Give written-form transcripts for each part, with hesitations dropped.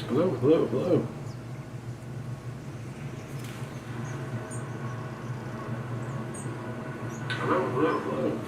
Hello, hello, hello. Hello, hello, hello.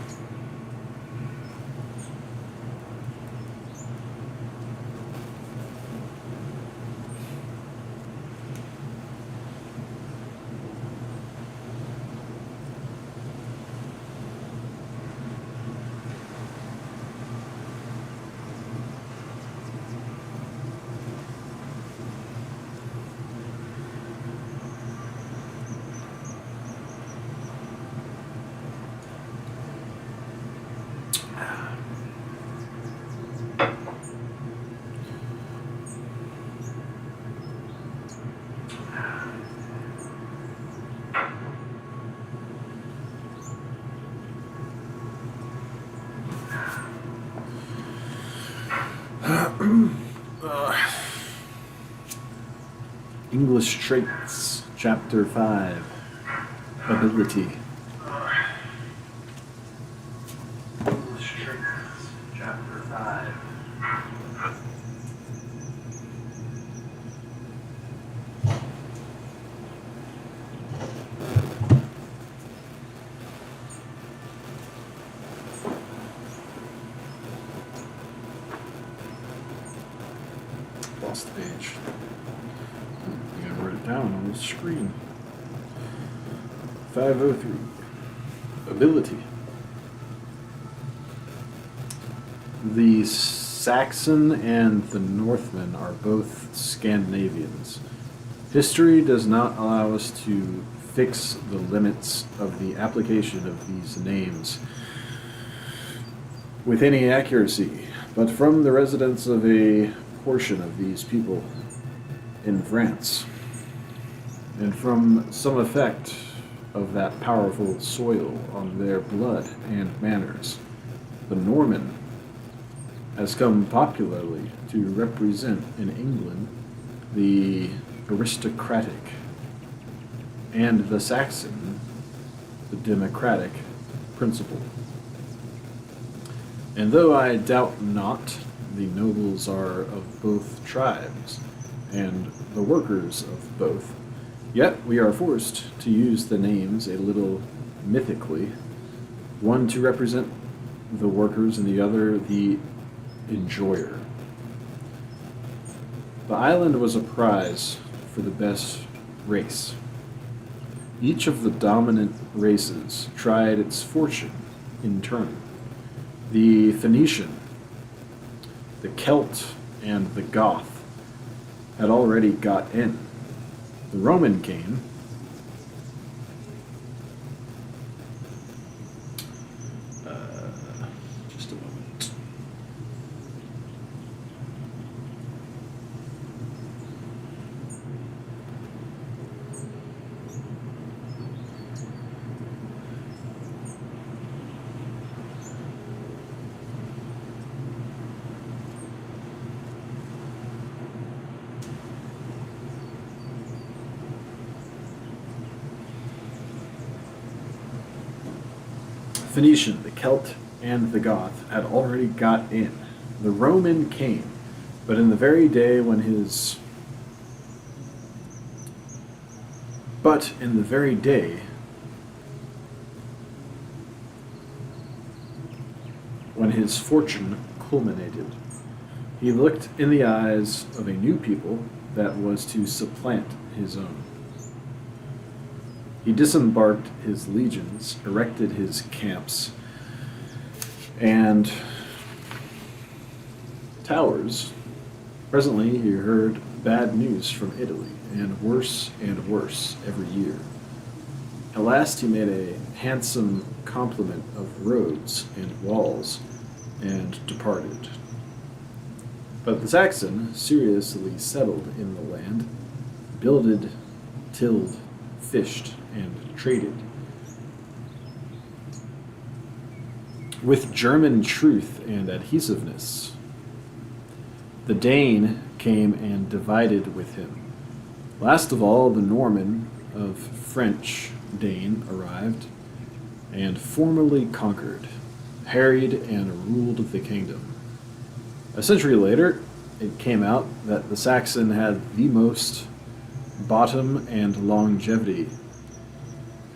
English Traits, Chapter 5, Ability. English Traits, Chapter 5. Lost the page. I gotta write it down on the screen. 503. Ability. The Saxon and the Northman are both Scandinavians. History does not allow us to fix the limits of the application of these names with any accuracy, but from the residents of a portion of these people in France, and from some effect of that powerful soil on their blood and manners, the Norman has come popularly to represent in England the aristocratic, and the Saxon the democratic principle. And though I doubt not the nobles are of both tribes, and the workers of both, yet we are forced to use the names a little mythically, one to represent the workers and the other the enjoyer. The island was a prize for the best race. Each of the dominant races tried its fortune in turn. The Phoenician, the Celt, and the Goth had already got in. The Roman came. Just a moment. Phoenician, the Celt, and the Goth had already got in. The Roman came, but in the very day when his fortune culminated, he looked in the eyes of a new people that was to supplant his own. He disembarked his legions, erected his camps and towers. Presently he heard bad news from Italy, and worse every year. At last he made a handsome compliment of roads and walls, and departed. But the Saxon seriously settled in the land, builded, tilled, fished, and traded. With German truth and adhesiveness, the Dane came and divided with him. Last of all, the Norman of French Dane arrived, and formally conquered, harried, and ruled the kingdom. A century later, it came out that the Saxon had the most bottom and longevity,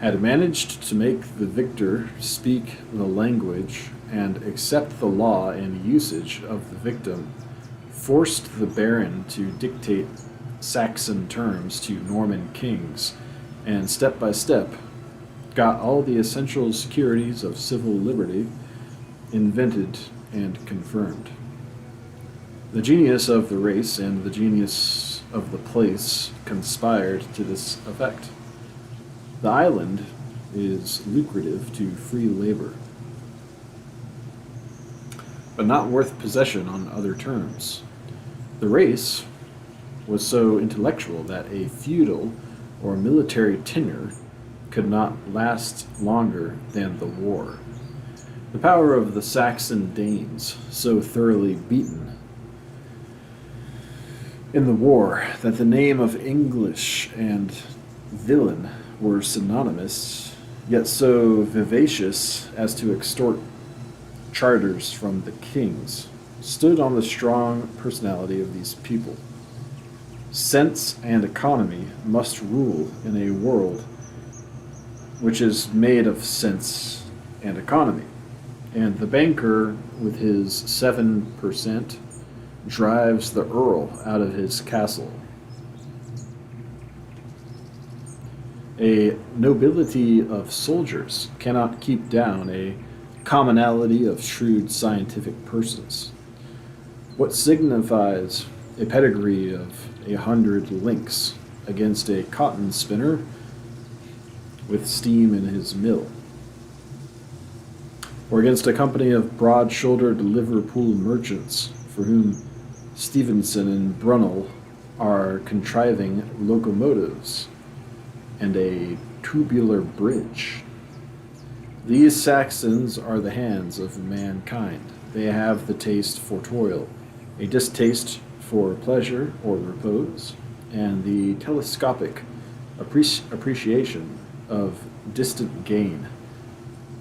had managed to make the victor speak the language and accept the law and usage of the victim, forced the baron to dictate Saxon terms to Norman kings, and step by step got all the essential securities of civil liberty invented and confirmed. The genius of the race and the genius of the place conspired to this effect. The island is lucrative to free labor, but not worth possession on other terms. The race was so intellectual that a feudal or military tenure could not last longer than the war. The power of the Saxon Danes, so thoroughly beaten in the war that the name of English and villain were synonymous, yet so vivacious as to extort charters from the kings, stood on the strong personality of these people. Sense and economy must rule in a world which is made of sense and economy, and the banker with his 7% drives the earl out of his castle. A nobility of soldiers cannot keep down a commonality of shrewd scientific persons. What signifies a pedigree of 100 links against a cotton spinner with steam in his mill, or against a company of broad-shouldered Liverpool merchants for whom Stevenson and Brunel are contriving locomotives and a tubular bridge? These Saxons are the hands of mankind. They have the taste for toil, a distaste for pleasure or repose, and the telescopic appreciation of distant gain.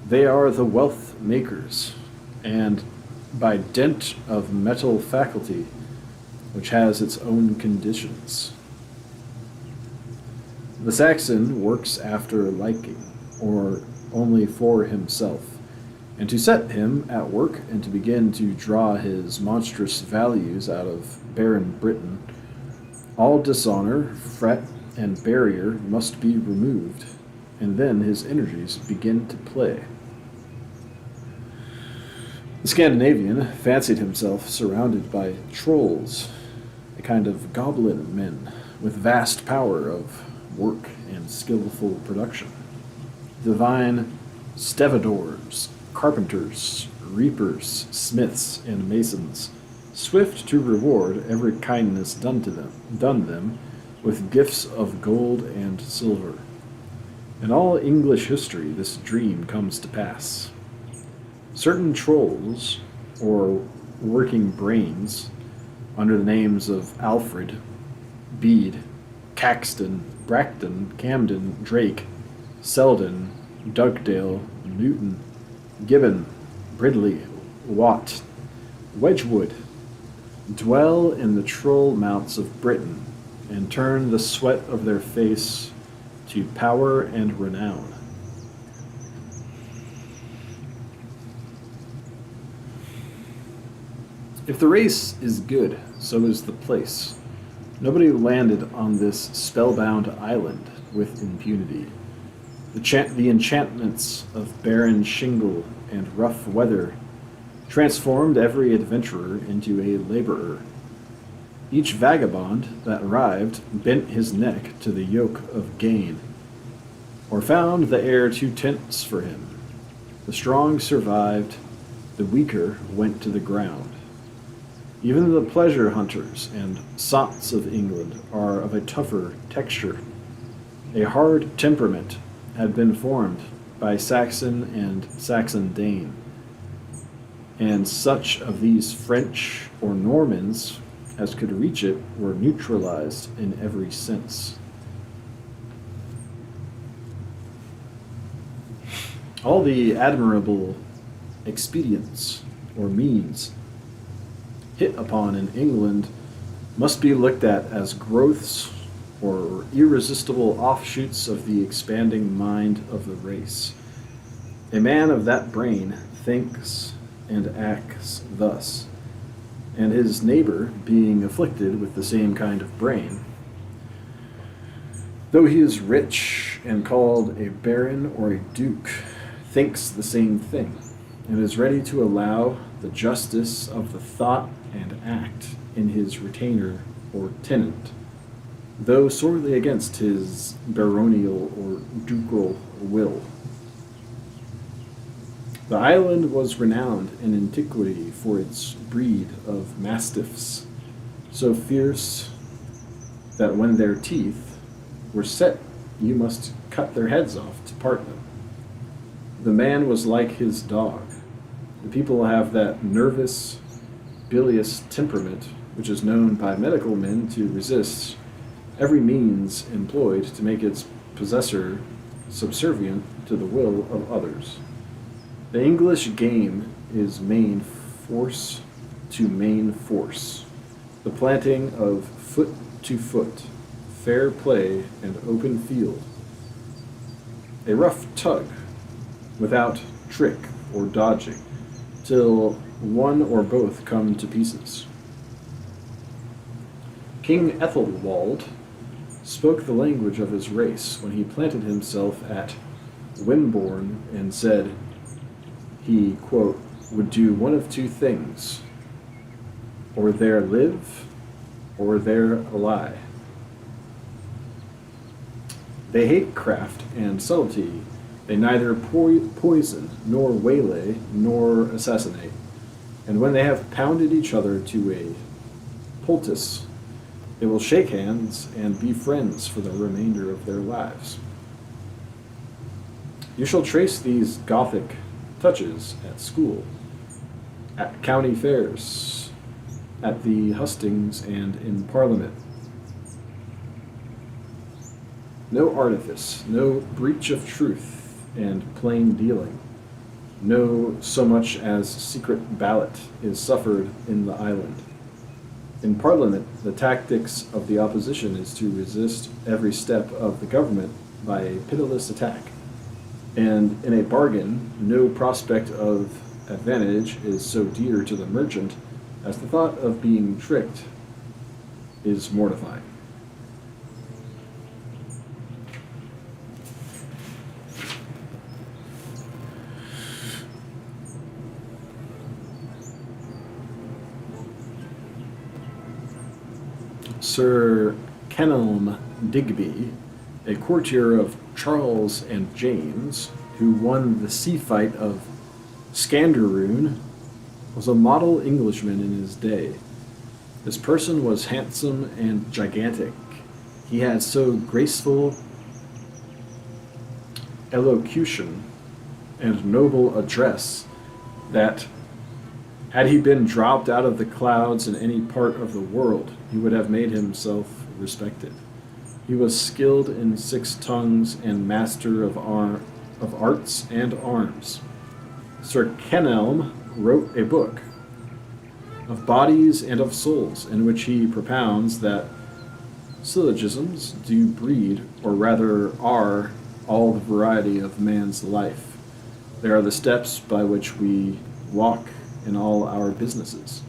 They are the wealth makers, and by dint of mental faculty, which has its own conditions. The Saxon works after liking, or only for himself, and to set him at work and to begin to draw his monstrous values out of barren Britain, all dishonor, fret, and barrier must be removed, and then his energies begin to play. The Scandinavian fancied himself surrounded by trolls, a kind of goblin men with vast power of work and skillful production. Divine stevedores, carpenters, reapers, smiths, and masons, swift to reward every kindness done them with gifts of gold and silver. In all English history this dream comes to pass. Certain trolls, or working brains, under the names of Alfred, Bede, Caxton, Bracton, Camden, Drake, Selden, Dugdale, Newton, Gibbon, Ridley, Watt, Wedgwood, dwell in the troll mounts of Britain, and turn the sweat of their face to power and renown. If the race is good, so is the place. Nobody landed on this spellbound island with impunity. The enchantments of barren shingle and rough weather transformed every adventurer into a laborer. Each vagabond that arrived bent his neck to the yoke of gain, or found the air too tense for him. The strong survived, the weaker went to the ground. Even the pleasure hunters and sots of England are of a tougher texture. A hard temperament had been formed by Saxon and Saxon Dane, and such of these French or Normans as could reach it were neutralized in every sense. All the admirable expedients or means hit upon in England must be looked at as growths or irresistible offshoots of the expanding mind of the race. A man of that brain thinks and acts thus, and his neighbor, being afflicted with the same kind of brain, though he is rich and called a baron or a duke, thinks the same thing, and is ready to allow the justice of the thought and act in his retainer or tenant, though sorely against his baronial or ducal will. The island was renowned in antiquity for its breed of mastiffs, so fierce that when their teeth were set, you must cut their heads off to part them. The man was like his dog. The people have that nervous, bilious temperament which is known by medical men to resist every means employed to make its possessor subservient to the will of others. The English game is main force to main force, the planting of foot to foot, fair play and open field, a rough tug, without trick or dodging, till one or both come to pieces. King Ethelwald spoke the language of his race when he planted himself at Wimborne and said he, quote, would do one of two things, or there live, or there lie. They hate craft and subtlety. They neither poison, nor waylay, nor assassinate. And when they have pounded each other to a poultice, they will shake hands and be friends for the remainder of their lives. You shall trace these Gothic touches at school, at county fairs, at the hustings, and in Parliament. No artifice, no breach of truth and plain dealing, no so much as secret ballot is suffered in the island. In Parliament, the tactics of the opposition is to resist every step of the government by a pitiless attack. And in a bargain, no prospect of advantage is so dear to the merchant as the thought of being tricked is mortifying. Sir Kenelm Digby, a courtier of Charles and James, who won the sea fight of Scanderoon, was a model Englishman in his day. His person was handsome and gigantic. He had so graceful elocution and noble address that, had he been dropped out of the clouds in any part of the world, he would have made himself respected. He was skilled in 6 tongues and master of arts and arms. Sir Kenelm wrote a book of bodies and of souls, in which he propounds that syllogisms do breed, or rather are, all the variety of man's life. They are the steps by which we walk in all our businesses.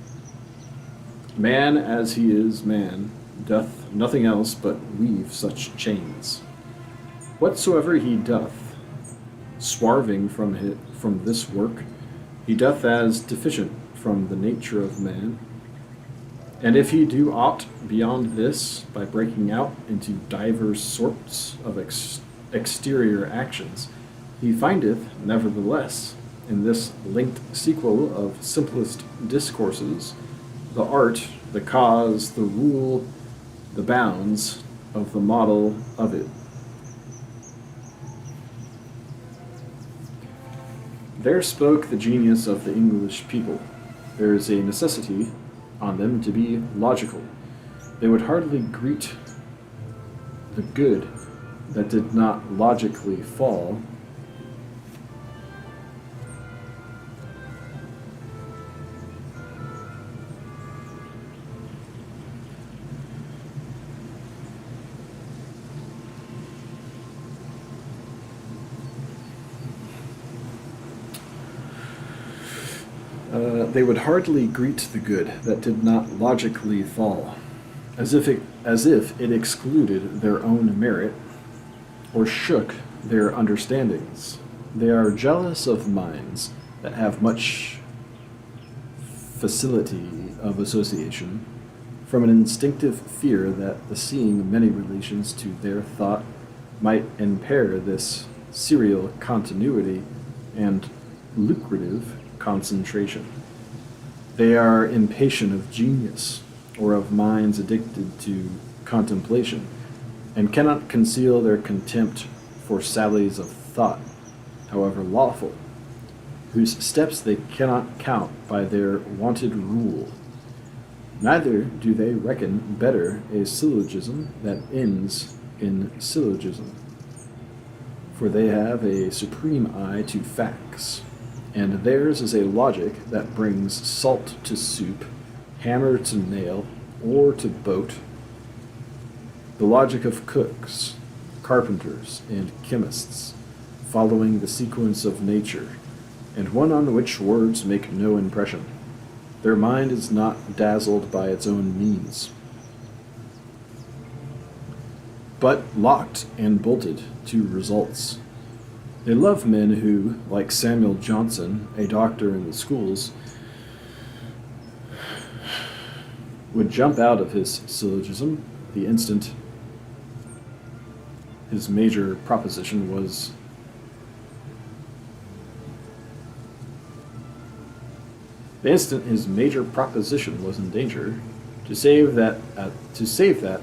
Man, as he is man, doth nothing else but weave such chains. Whatsoever he doth, swerving from this work, he doth as deficient from the nature of man. And if he do aught beyond this, by breaking out into divers sorts of exterior actions, he findeth, nevertheless, in this linked sequel of simplest discourses, the art, the cause, the rule, the bounds of the model of it. There spoke the genius of the English people. There is a necessity on them to be logical. They would hardly greet the good that did not logically fall. but they would hardly greet the good that did not logically fall, as if it excluded their own merit or shook their understandings. They are jealous of minds that have much facility of association, from an instinctive fear that the seeing many relations to their thought might impair this serial continuity and lucrative concentration. They are impatient of genius, or of minds addicted to contemplation, and cannot conceal their contempt for sallies of thought, however lawful, whose steps they cannot count by their wonted rule. Neither do they reckon better a syllogism that ends in syllogism, for they have a supreme eye to facts, and theirs is a logic that brings salt to soup, hammer to nail, or to boat, the logic of cooks, carpenters, and chemists, following the sequence of nature, and one on which words make no impression. Their mind is not dazzled by its own means, but locked and bolted to results. They love men who, like Samuel Johnson, a doctor in the schools, would jump out of his syllogism the instant his major proposition was in danger, to save that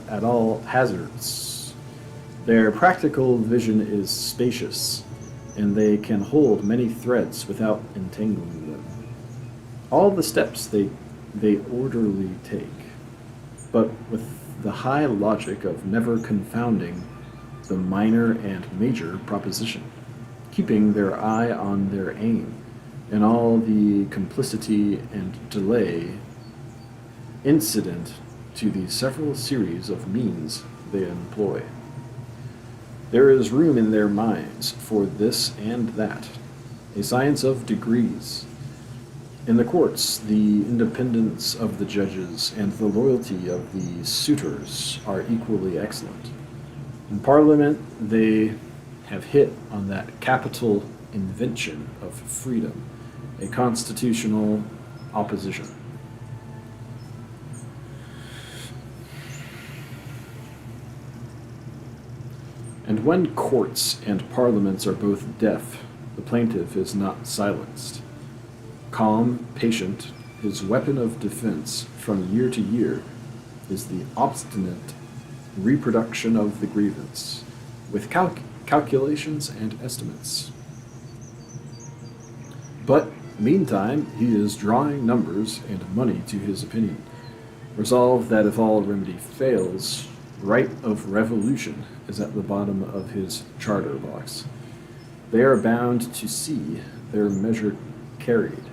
at all hazards. Their practical vision is spacious, and they can hold many threads without entangling them. All the steps they orderly take, but with the high logic of never confounding the minor and major proposition, keeping their eye on their aim, and all the complicity and delay incident to the several series of means they employ. There is room in their minds for this and that, a science of degrees. In the courts, the independence of the judges and the loyalty of the suitors are equally excellent. In Parliament, they have hit on that capital invention of freedom, a constitutional opposition. And when courts and parliaments are both deaf, the plaintiff is not silenced. Calm, patient, his weapon of defense from year to year is the obstinate reproduction of the grievance, with calculations and estimates. But meantime, he is drawing numbers and money to his opinion, resolved that if all remedy fails, right of revolution is at the bottom of his charter box. They are bound to see their measure carried,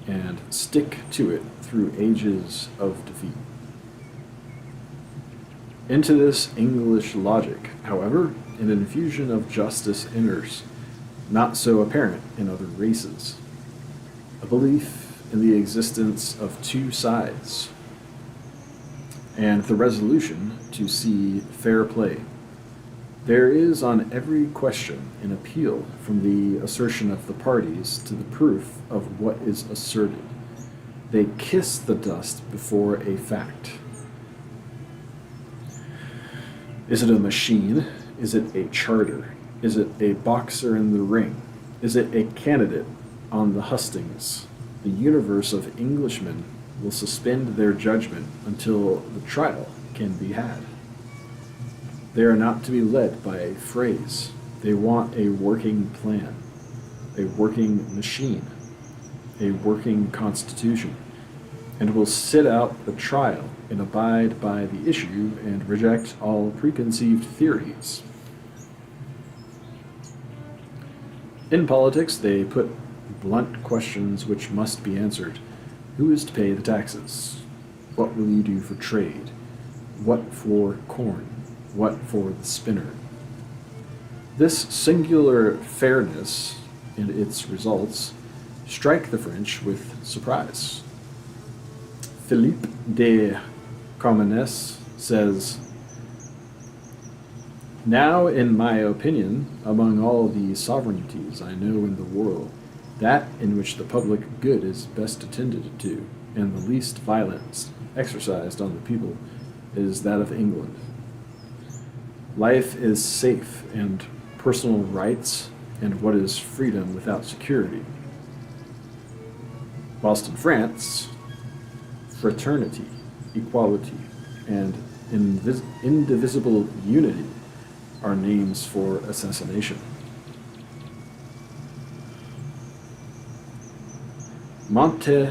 and stick to it through ages of defeat. Into this English logic, however, an infusion of justice enters, not so apparent in other races. A belief in the existence of two sides, and the resolution to see fair play. There is on every question an appeal from the assertion of the parties to the proof of what is asserted. They kiss the dust before a fact. Is it a machine? Is it a charter? Is it a boxer in the ring? Is it a candidate on the hustings? The universe of Englishmen will suspend their judgment until the trial can be had. They are not to be led by a phrase. They want a working plan, a working machine, a working constitution, and will sit out the trial and abide by the issue and reject all preconceived theories. In politics, they put blunt questions which must be answered. Who is to pay the taxes? What will you do for trade? What for corn? What for the spinner? This singular fairness in its results strike the French with surprise. Philippe de Comines says, "Now, in my opinion, among all the sovereignties I know in the world, that in which the public good is best attended to, and the least violence exercised on the people, is that of England. Life is safe, and personal rights, and what is freedom without security. Whilst in France, fraternity, equality, and indivisible unity are names for assassination." Montesquieu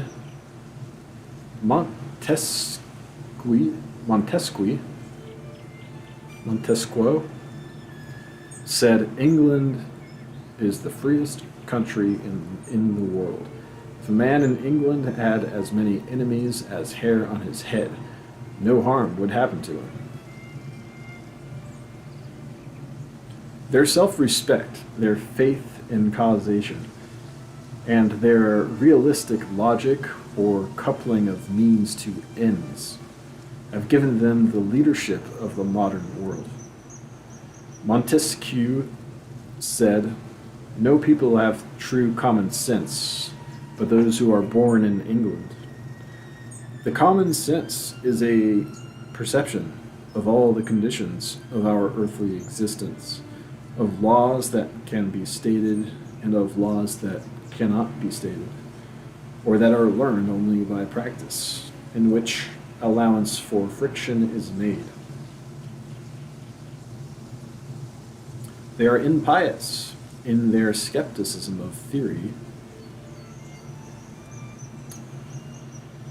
said, "England is the freest country in the world. If a man in England had as many enemies as hair on his head, no harm would happen to him." Their self-respect, their faith in causation, and their realistic logic or coupling of means to ends have given them the leadership of the modern world. Montesquieu said, "No people have true common sense, but those who are born in England." The common sense is a perception of all the conditions of our earthly existence, of laws that can be stated and of laws that cannot be stated, or that are learned only by practice, in which allowance for friction is made. They are impious in their skepticism of theory,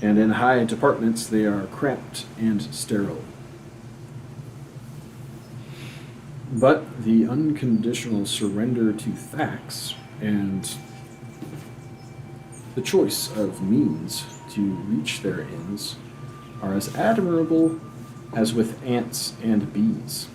and in high departments they are cramped and sterile. But the unconditional surrender to facts and the choice of means to reach their ends are as admirable as with ants and bees.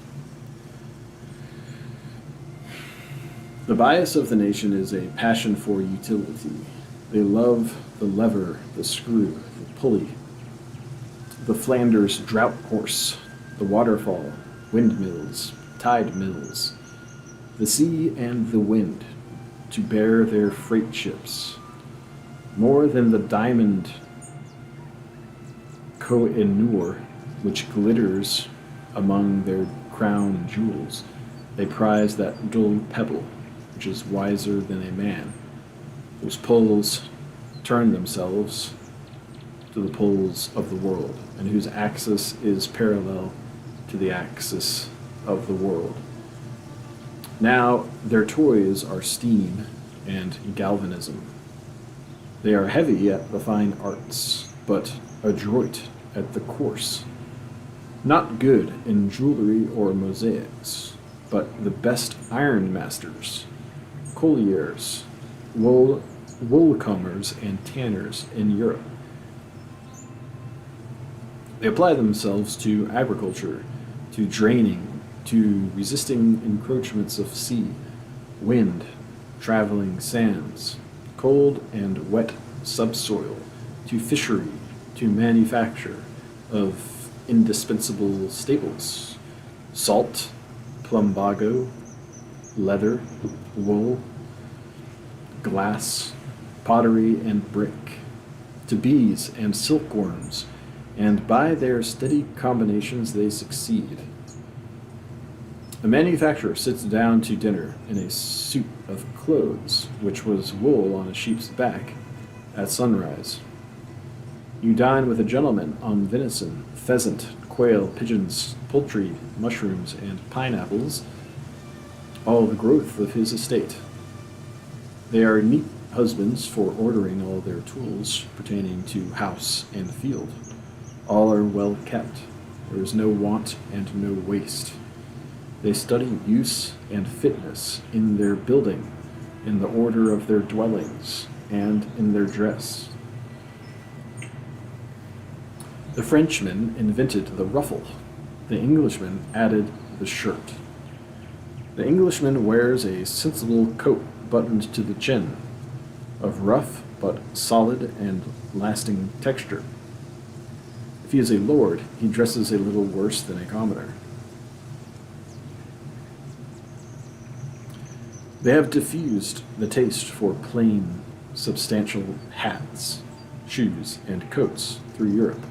The bias of the nation is a passion for utility. They love the lever, the screw, the pulley, the Flanders drought horse, the waterfall, windmills, tide mills, the sea and the wind, to bear their freight ships. More than the diamond Koh-i-Noor, which glitters among their crown jewels, they prize that dull pebble, which is wiser than a man, whose poles turn themselves to the poles of the world, and whose axis is parallel to the axis of the world. Now their toys are steam and galvanism. They are heavy at the fine arts, but adroit at the coarse. Not good in jewelry or mosaics, but the best iron masters, colliers, woolcombers, and tanners in Europe. They apply themselves to agriculture, to draining, to resisting encroachments of sea, wind, traveling sands, cold and wet subsoil, to fishery, to manufacture of indispensable staples, salt, plumbago, leather, wool, glass, pottery, and brick, to bees and silkworms, and by their steady combinations they succeed. A manufacturer sits down to dinner in a suit of clothes, which was wool on a sheep's back, at sunrise. You dine with a gentleman on venison, pheasant, quail, pigeons, poultry, mushrooms, and pineapples, all the growth of his estate. They are neat husbands for ordering all their tools pertaining to house and field. All are well kept. There is no want and no waste. They study use and fitness in their building, in the order of their dwellings, and in their dress. The Frenchman invented the ruffle. The Englishman added the shirt. The Englishman wears a sensible coat buttoned to the chin, of rough but solid and lasting texture. If he is a lord, he dresses a little worse than a commoner. They have diffused the taste for plain, substantial hats, shoes, and coats through Europe.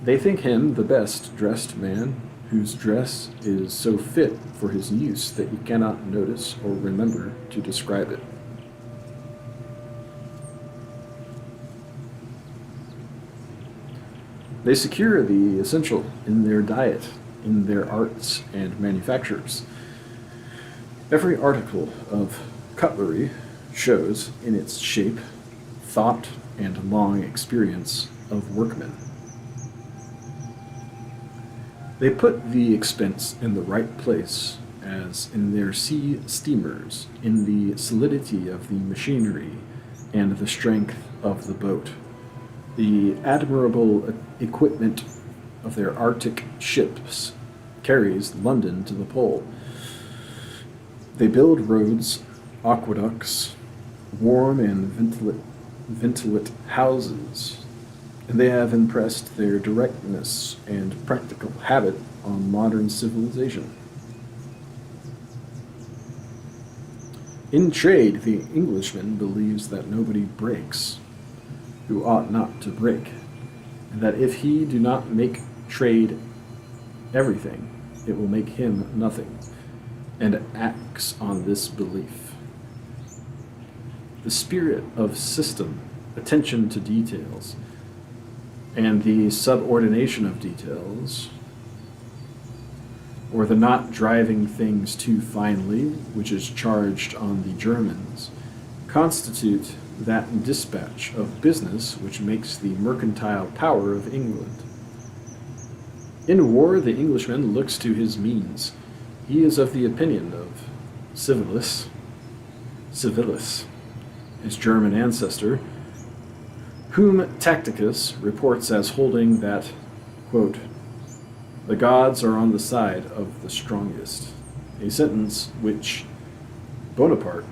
They think him the best dressed man, whose dress is so fit for his use that you cannot notice or remember to describe it. They secure the essential in their diet, in their arts and manufactures. Every article of cutlery shows in its shape, thought, and long experience of workmen. They put the expense in the right place, as in their sea steamers, in the solidity of the machinery and the strength of the boat. The admirable equipment of their Arctic ships carries London to the pole. They build roads, aqueducts, warm and ventilate houses, and they have impressed their directness and practical habit on modern civilization. In trade, the Englishman believes that nobody breaks who ought not to break, and that if he do not make trade everything, it will make him nothing, and acts on this belief. The spirit of system, attention to details, and the subordination of details, or the not driving things too finely, which is charged on the Germans, constitute that dispatch of business which makes the mercantile power of England. In war, the Englishman looks to his means. He is of the opinion of Civilis, his German ancestor, whom Tacitus reports as holding that, quote, "the gods are on the side of the strongest," a sentence which Bonaparte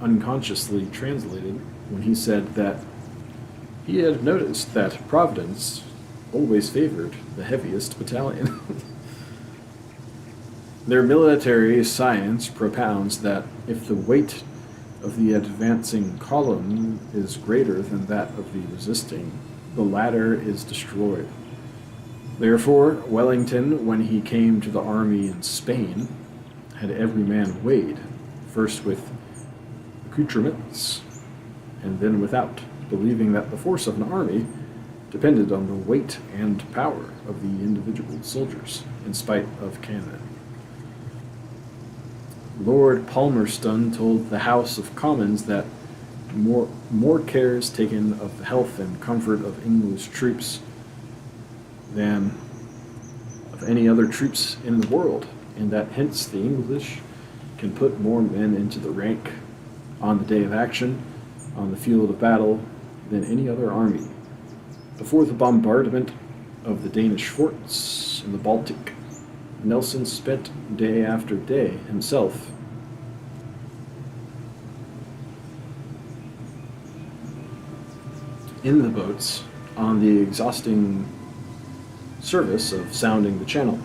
unconsciously translated when he said that he had noticed that Providence always favored the heaviest battalion. Their military science propounds that if the weight of the advancing column is greater than that of the resisting, the latter is destroyed. Therefore, Wellington, when he came to the army in Spain, had every man weighed, first with accoutrements, and then without, believing that the force of an army depended on the weight and power of the individual soldiers, in spite of cannon. Lord Palmerston told the House of Commons that more care is taken of the health and comfort of English troops than of any other troops in the world, and that hence the English can put more men into the rank on the day of action, on the field of battle, than any other army. Before the bombardment of the Danish forts in the Baltic, Nelson spent day after day himself in the boats on the exhausting service of sounding the channel.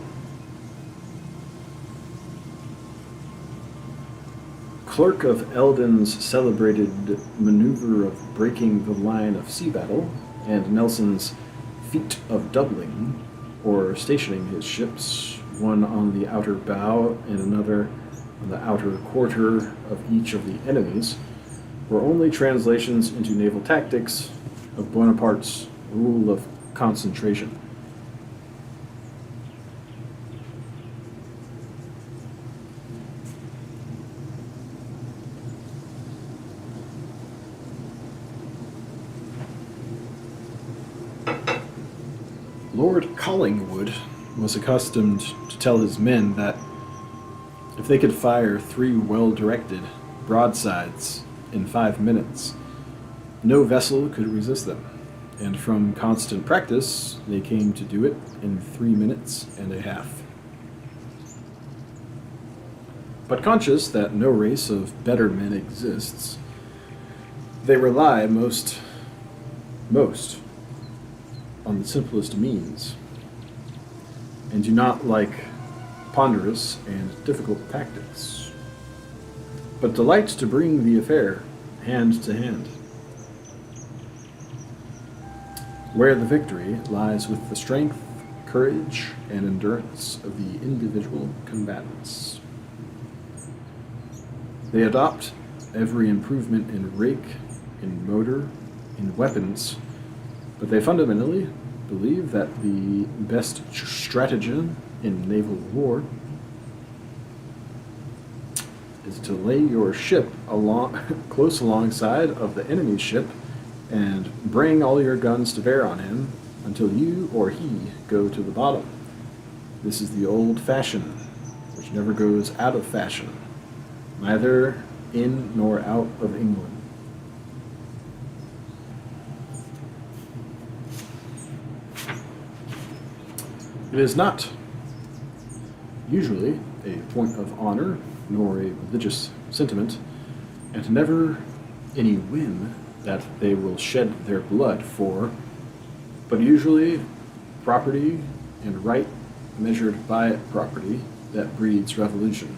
Clerk of Eldon's celebrated maneuver of breaking the line of sea battle, and Nelson's feat of doubling, or stationing his ships, one on the outer bow and another on the outer quarter of each of the enemies, were only translations into naval tactics of Bonaparte's rule of concentration. Lord Collingwood was accustomed to tell his men that if they could fire 3 well-directed broadsides in 5 minutes, no vessel could resist them, and from constant practice they came to do it in 3 minutes and a half. But conscious that no race of better men exists, They rely most on the simplest means, and do not like ponderous and difficult tactics, but delight to bring the affair hand to hand, where the victory lies with the strength, courage, and endurance of the individual combatants. They adopt every improvement in rig, in motor, in weapons, but they fundamentally believe that the best stratagem in naval war is to lay your ship close alongside of the enemy's ship and bring all your guns to bear on him until you or he go to the bottom. This is the old fashion, which never goes out of fashion, neither in nor out of England. It is not usually a point of honor nor a religious sentiment, and never any whim that they will shed their blood for, but usually property and right measured by property that breeds revolution.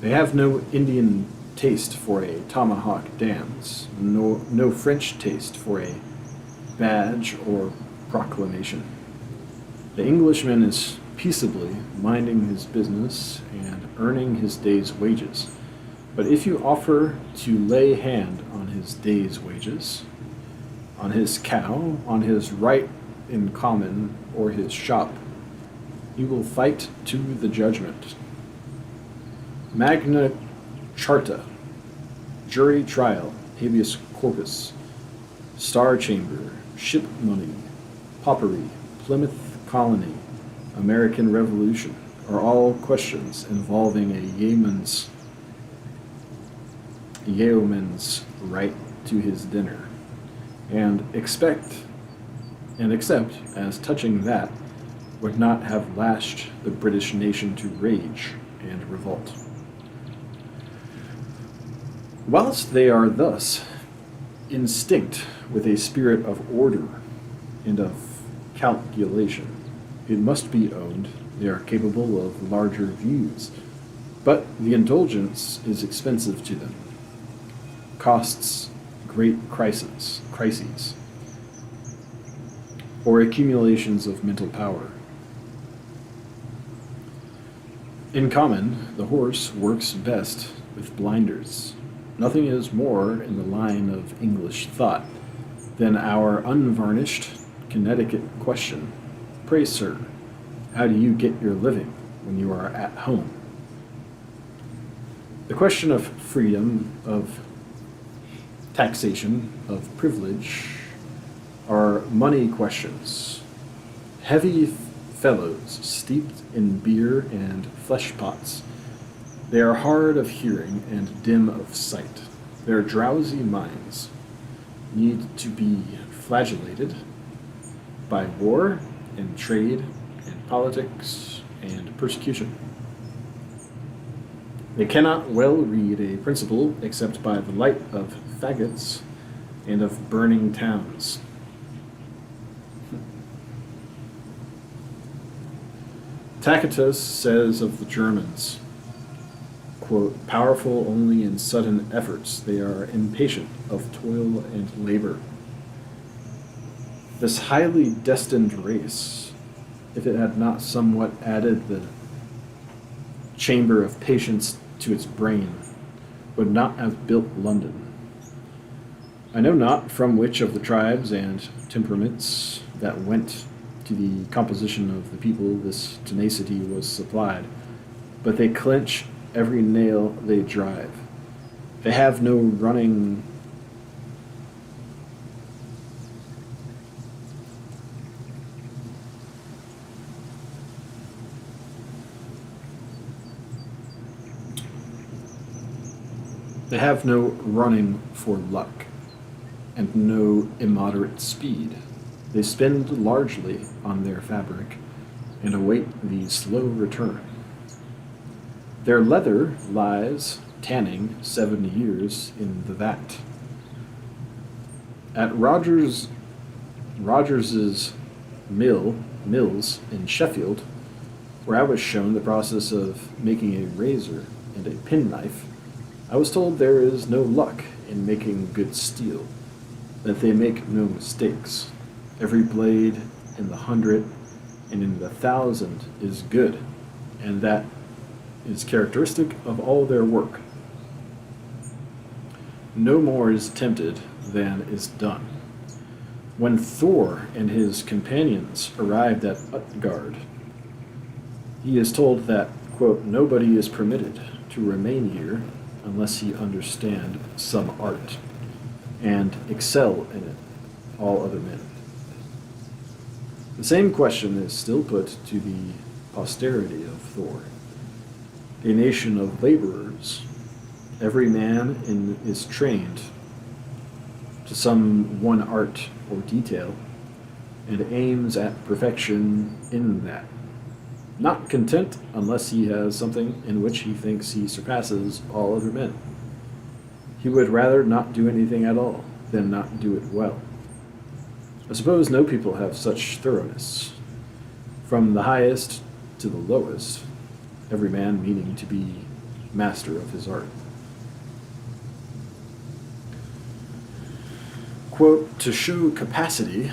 They have no Indian taste for a tomahawk dance, no French taste for a badge or proclamation. The Englishman is peaceably minding his business and earning his day's wages. But if you offer to lay hand on his day's wages, on his cow, on his right in common, or his shop, you will fight to the judgment. Magna Charta, jury trial, habeas corpus, star chamber, ship money, paupery, Plymouth Colony, American Revolution are all questions involving a yeoman's right to his dinner, and except as touching that would not have lashed the British nation to rage and revolt. Whilst they are thus instinct with a spirit of order and of calculation, it must be owned they are capable of larger views, but the indulgence is expensive to them, costs great crises, or accumulations of mental power. In common, the horse works best with blinders. Nothing is more in the line of English thought than our unvarnished Connecticut question. Pray, sir, how do you get your living when you are at home? The question of freedom, of taxation, of privilege, are money questions. Heavy fellows steeped in beer and flesh pots. They are hard of hearing and dim of sight. Their drowsy minds need to be flagellated by war and trade and politics and persecution. They cannot well read a principle except by the light of faggots and of burning towns. Tacitus says of the Germans, quote, powerful only in sudden efforts, they are impatient of toil and labor. This highly destined race, if it had not somewhat added the chamber of patience to its brain, would not have built London. I know not from which of the tribes and temperaments that went to the composition of the people this tenacity was supplied, but they clench every nail they drive. They have no running for luck, and no immoderate speed. They spend largely on their fabric, and await the slow return. Their leather lies tanning 7 years in the vat, At Rogers's Mills in Sheffield, where I was shown the process of making a razor and a penknife, I was told there is no luck in making good steel, that they make no mistakes. Every blade in the 100 and in the 1,000 is good, and that is characteristic of all their work. No more is attempted than is done. When Thor and his companions arrived at Utgard, he is told that, quote, nobody is permitted to remain here unless he understand some art and excel in it all other men. The same question is still put to the posterity of Thor. A nation of laborers, every man is trained to some one art or detail and aims at perfection in that, not content unless he has something in which he thinks he surpasses all other men. He would rather not do anything at all than not do it well. I suppose no people have such thoroughness. From the highest to the lowest, every man meaning to be master of his art. Quote, to show capacity,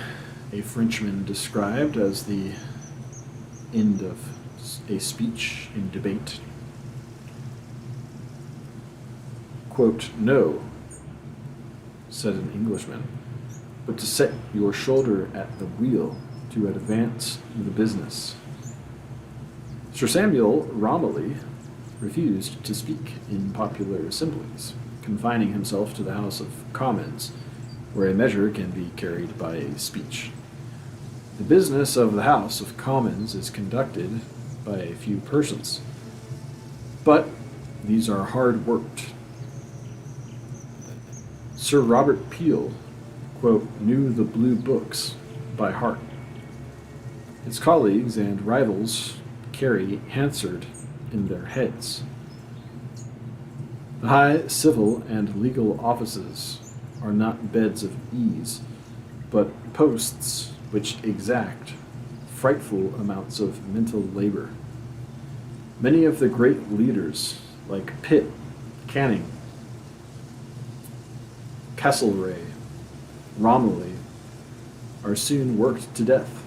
a Frenchman described as the end of a speech in debate. Quote, no, said an Englishman, but to set your shoulder at the wheel to advance the business. Sir Samuel Romilly refused to speak in popular assemblies, confining himself to the House of Commons, where a measure can be carried by a speech. The business of the House of Commons is conducted by a few persons, but these are hard worked. Sir Robert Peel, quote, knew the blue books by heart. His colleagues and rivals carry Hansard in their heads. The high civil and legal offices are not beds of ease, but posts which exact frightful amounts of mental labor. Many of the great leaders, like Pitt, Canning, Castlereagh, Romilly, are soon worked to death.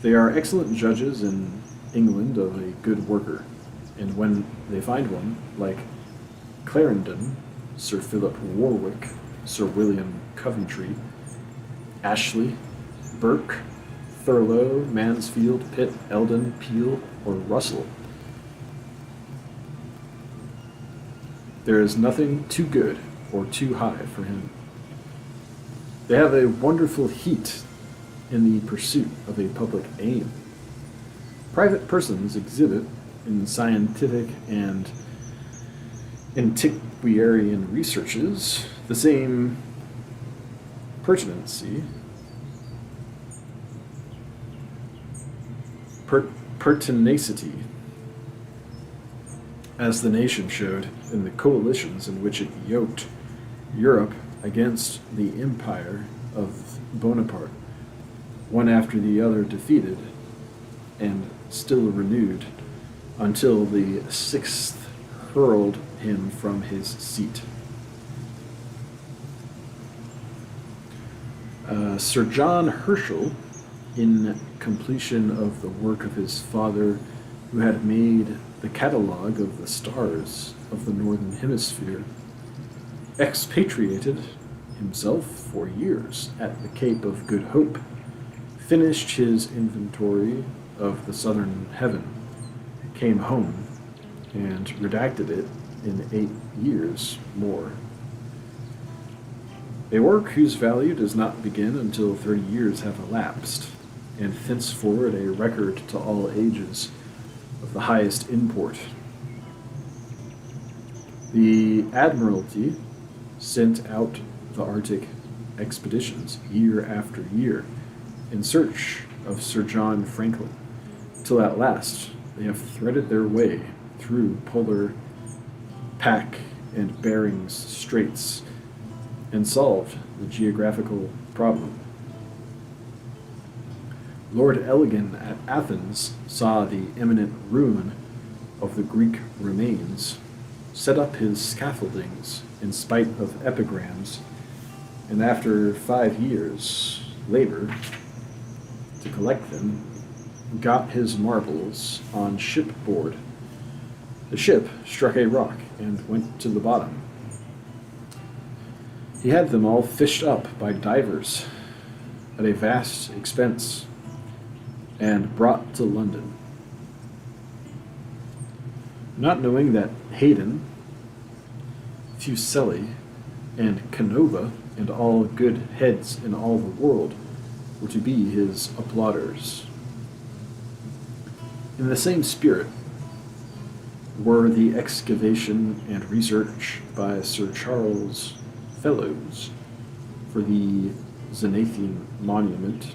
They are excellent judges in England of a good worker, and when they find one, like Clarendon, Sir Philip Warwick, Sir William Coventry, Ashley, Burke, Thurlow, Mansfield, Pitt, Eldon, Peel, or Russell, there is nothing too good or too high for him. They have a wonderful heat in the pursuit of a public aim. Private persons exhibit in scientific and antiquarian researches the same pertinacity as the nation showed in the coalitions in which it yoked Europe against the empire of Bonaparte, one after the other defeated and still renewed, until the sixth hurled him from his seat. Sir John Herschel, in completion of the work of his father, who had made the catalogue of the stars of the northern hemisphere, expatriated himself for years at the Cape of Good Hope, finished his inventory of the southern heaven, came home, and redacted it in 8 years more. A work whose value does not begin until 30 years have elapsed, and thenceforward a record to all ages of the highest import. The Admiralty sent out the Arctic expeditions year after year in search of Sir John Franklin, till at last they have threaded their way through polar pack and Bering's Straits and solved the geographical problem. Lord Elgin at Athens saw the imminent ruin of the Greek remains, set up his scaffoldings in spite of epigrams, and after 5 years' labor to collect them, got his marbles on shipboard. The ship struck a rock and went to the bottom. He had them all fished up by divers at a vast expense and brought to London. Not knowing that Haydn, Fuseli, and Canova, and all good heads in all the world were to be his applauders. In the same spirit were the excavation and research by Sir Charles Fellows for the Zenathian monument,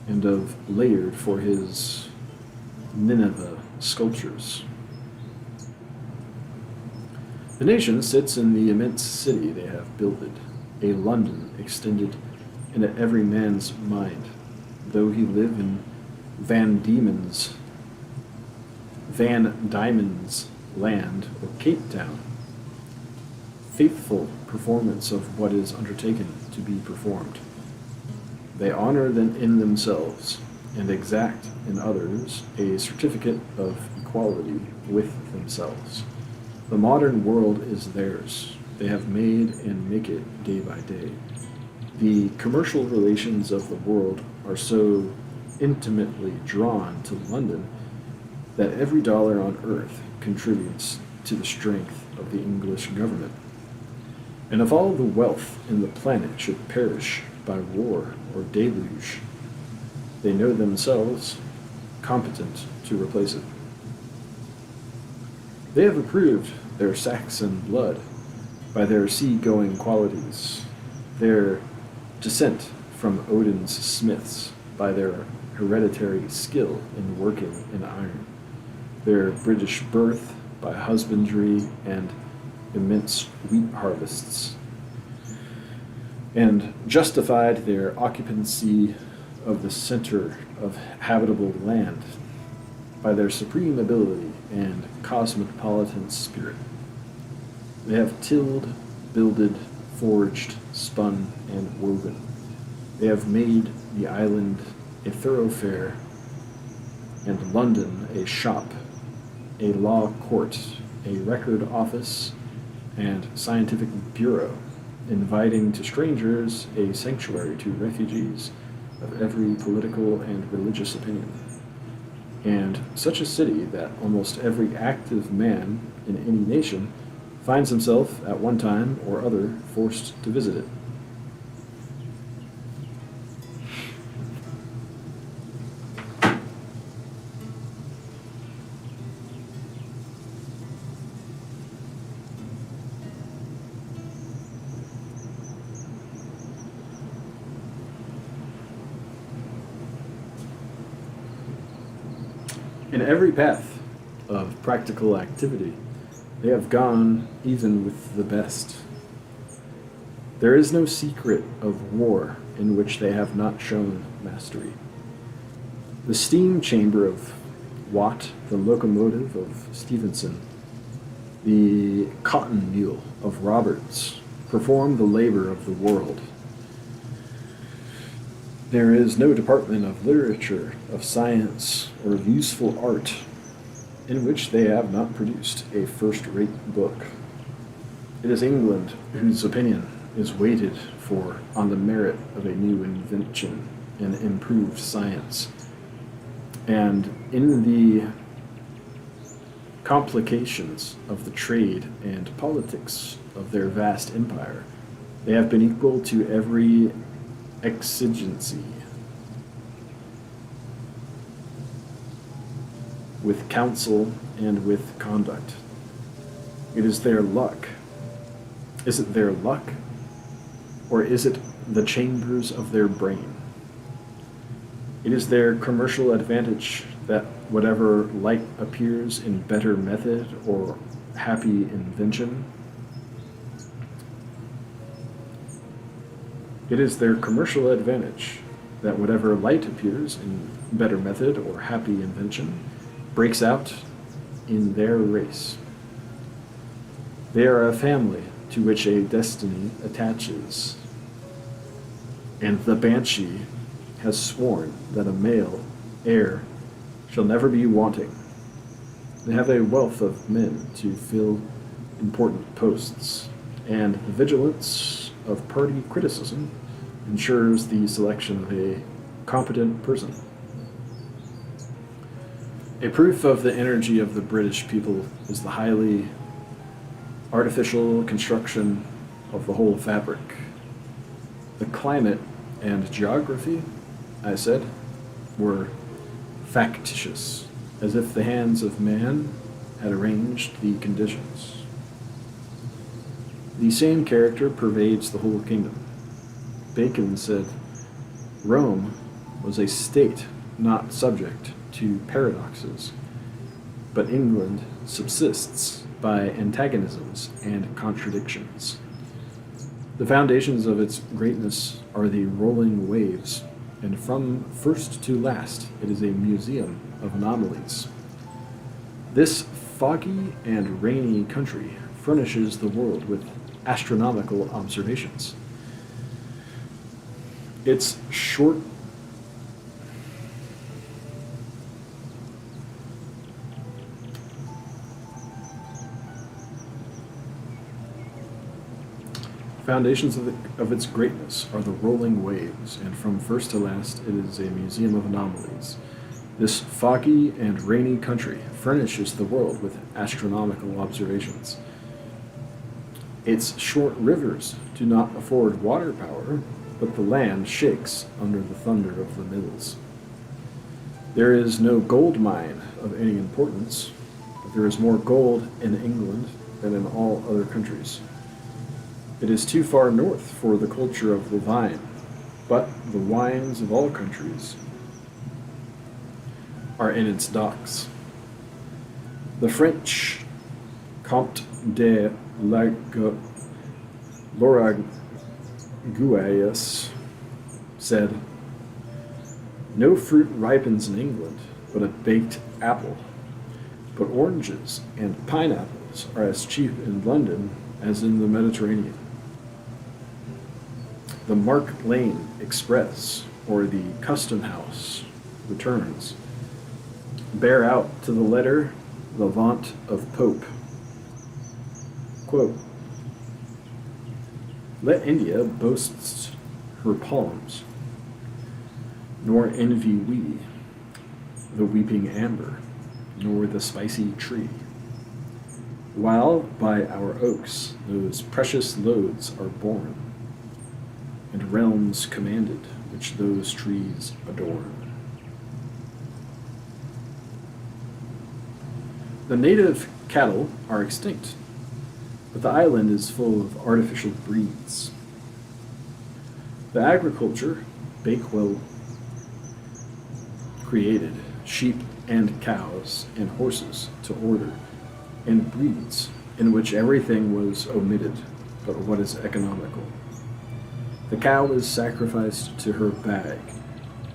and of Layard for his Nineveh sculptures. The nation sits in the immense city they have builded, a London extended into every man's mind, though he live in Van Diemen's Land or Cape Town. Faithful performance of what is undertaken to be performed. They honor them in themselves, and exact in others a certificate of equality with themselves. The modern world is theirs. They have made and make it day by day. The commercial relations of the world are so intimately drawn to London that every dollar on earth contributes to the strength of the English government. And if all the wealth in the planet should perish by war or deluge, they know themselves competent to replace it. They have approved their Saxon blood by their sea-going qualities, their descent from Odin's smiths by their hereditary skill in working in iron, their British birth by husbandry and immense wheat harvests, and justified their occupancy of the center of habitable land by their supreme ability and cosmopolitan spirit. They have tilled, builded, forged, spun, and woven. They have made the island a thoroughfare, and London a shop, a law court, a record office, and scientific bureau, inviting to strangers a sanctuary to refugees of every political and religious opinion, and such a city that almost every active man in any nation finds himself at one time or other forced to visit it. In every path of practical activity, they have gone even with the best. There is no secret of war in which they have not shown mastery. The steam chamber of Watt, the locomotive of Stephenson, the cotton mule of Roberts perform the labor of the world. There is no department of literature, of science, or of useful art in which they have not produced a first-rate book. It is England whose opinion is waited for on the merit of a new invention and improved science. And in the complications of the trade and politics of their vast empire, they have been equal to every exigency, with counsel and with conduct. It is their luck. Is it their luck, or is it the chambers of their brain? It is their commercial advantage that whatever light appears in better method or happy invention It is their commercial advantage that whatever light appears in better method or happy invention breaks out in their race. They are a family to which a destiny attaches, and the banshee has sworn that a male heir shall never be wanting. They have a wealth of men to fill important posts, and the vigilance of party criticism ensures the selection of a competent person. A proof of the energy of the British people is the highly artificial construction of the whole fabric. The climate and geography, I said, were factitious, as if the hands of man had arranged the conditions. The same character pervades the whole kingdom. Bacon said, Rome was a state not subject to paradoxes, but England subsists by antagonisms and contradictions. The foundations of its greatness are the rolling waves, and from first to last it is a museum of anomalies. This foggy and rainy country furnishes the world with astronomical observations. Its short foundations of its greatness are the rolling waves, and from first to last it is a museum of anomalies. This foggy and rainy country furnishes the world with astronomical observations. Its short rivers do not afford water power, but the land shakes under the thunder of the mills. There is no gold mine of any importance, but there is more gold in England than in all other countries. It is too far north for the culture of the vine, but the wines of all countries are in its docks. The French Comte de Lauraguais said, No fruit ripens in England but a baked apple, but oranges and pineapples are as cheap in London as in the Mediterranean. The Mark Lane Express, or the Custom House returns, bear out to the letter the vaunt of Pope. Quote, Let India boast her palms, nor envy we the weeping amber, nor the spicy tree, while by our oaks those precious loads are borne, and realms commanded which those trees adorn. The native cattle are extinct, but the island is full of artificial breeds. The agriculture Bakewell created sheep and cows and horses to order, and breeds in which everything was omitted but what is economical. The cow is sacrificed to her bag,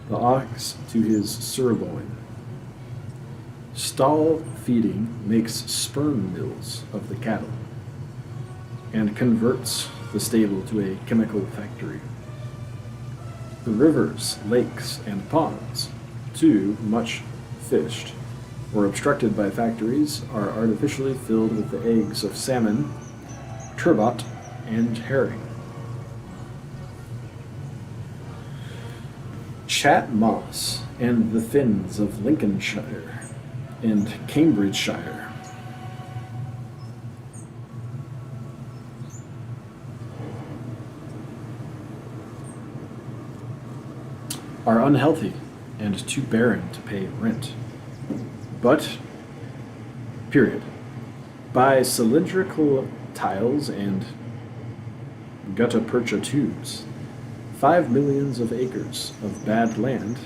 the ox to his sirloin. Stall feeding makes sperm mills of the cattle and converts the stable to a chemical factory. The rivers, lakes, and ponds, too much fished or obstructed by factories, are artificially filled with the eggs of salmon, turbot, and herring. Chat moss and the fens of Lincolnshire and Cambridgeshire are unhealthy and too barren to pay rent. But, by cylindrical tiles and gutta percha tubes, 5 millions of acres of bad land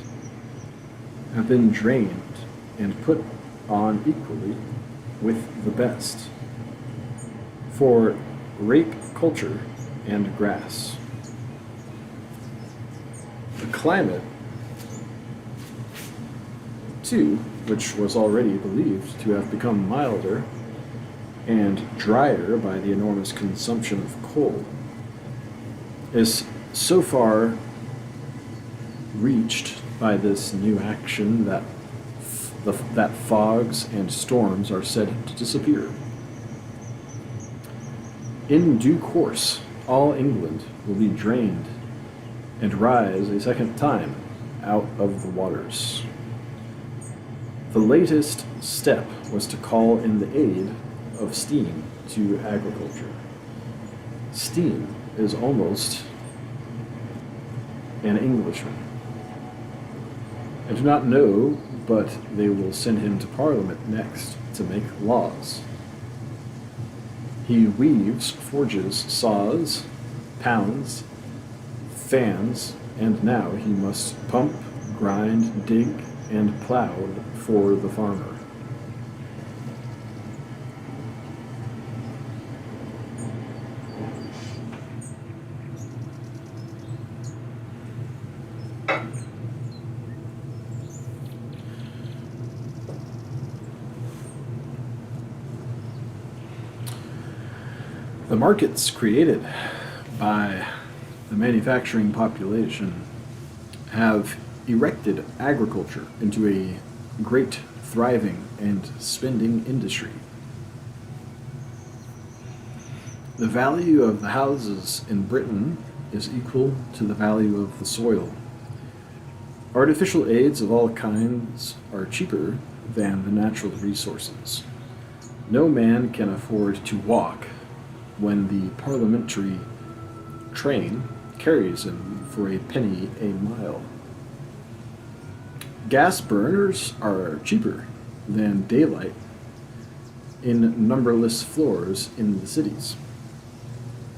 have been drained and put on equally with the best for rape culture and grass. climate, too, which was already believed to have become milder and drier by the enormous consumption of coal, is so far reached by this new action that that fogs and storms are said to disappear. In due course, all England will be drained and rise a second time out of the waters. The latest step was to call in the aid of steam to agriculture. Steam is almost an Englishman. I do not know, but they will send him to Parliament next to make laws. He weaves, forges, saws, pounds, fans, and now he must pump, grind, dig, and plow for the farmer. The markets created by the manufacturing population have erected agriculture into a great, thriving, and spending industry. The value of the houses in Britain is equal to the value of the soil. Artificial aids of all kinds are cheaper than the natural resources. No man can afford to walk when the parliamentary train carries him for a penny a mile. Gas burners are cheaper than daylight in numberless floors in the cities.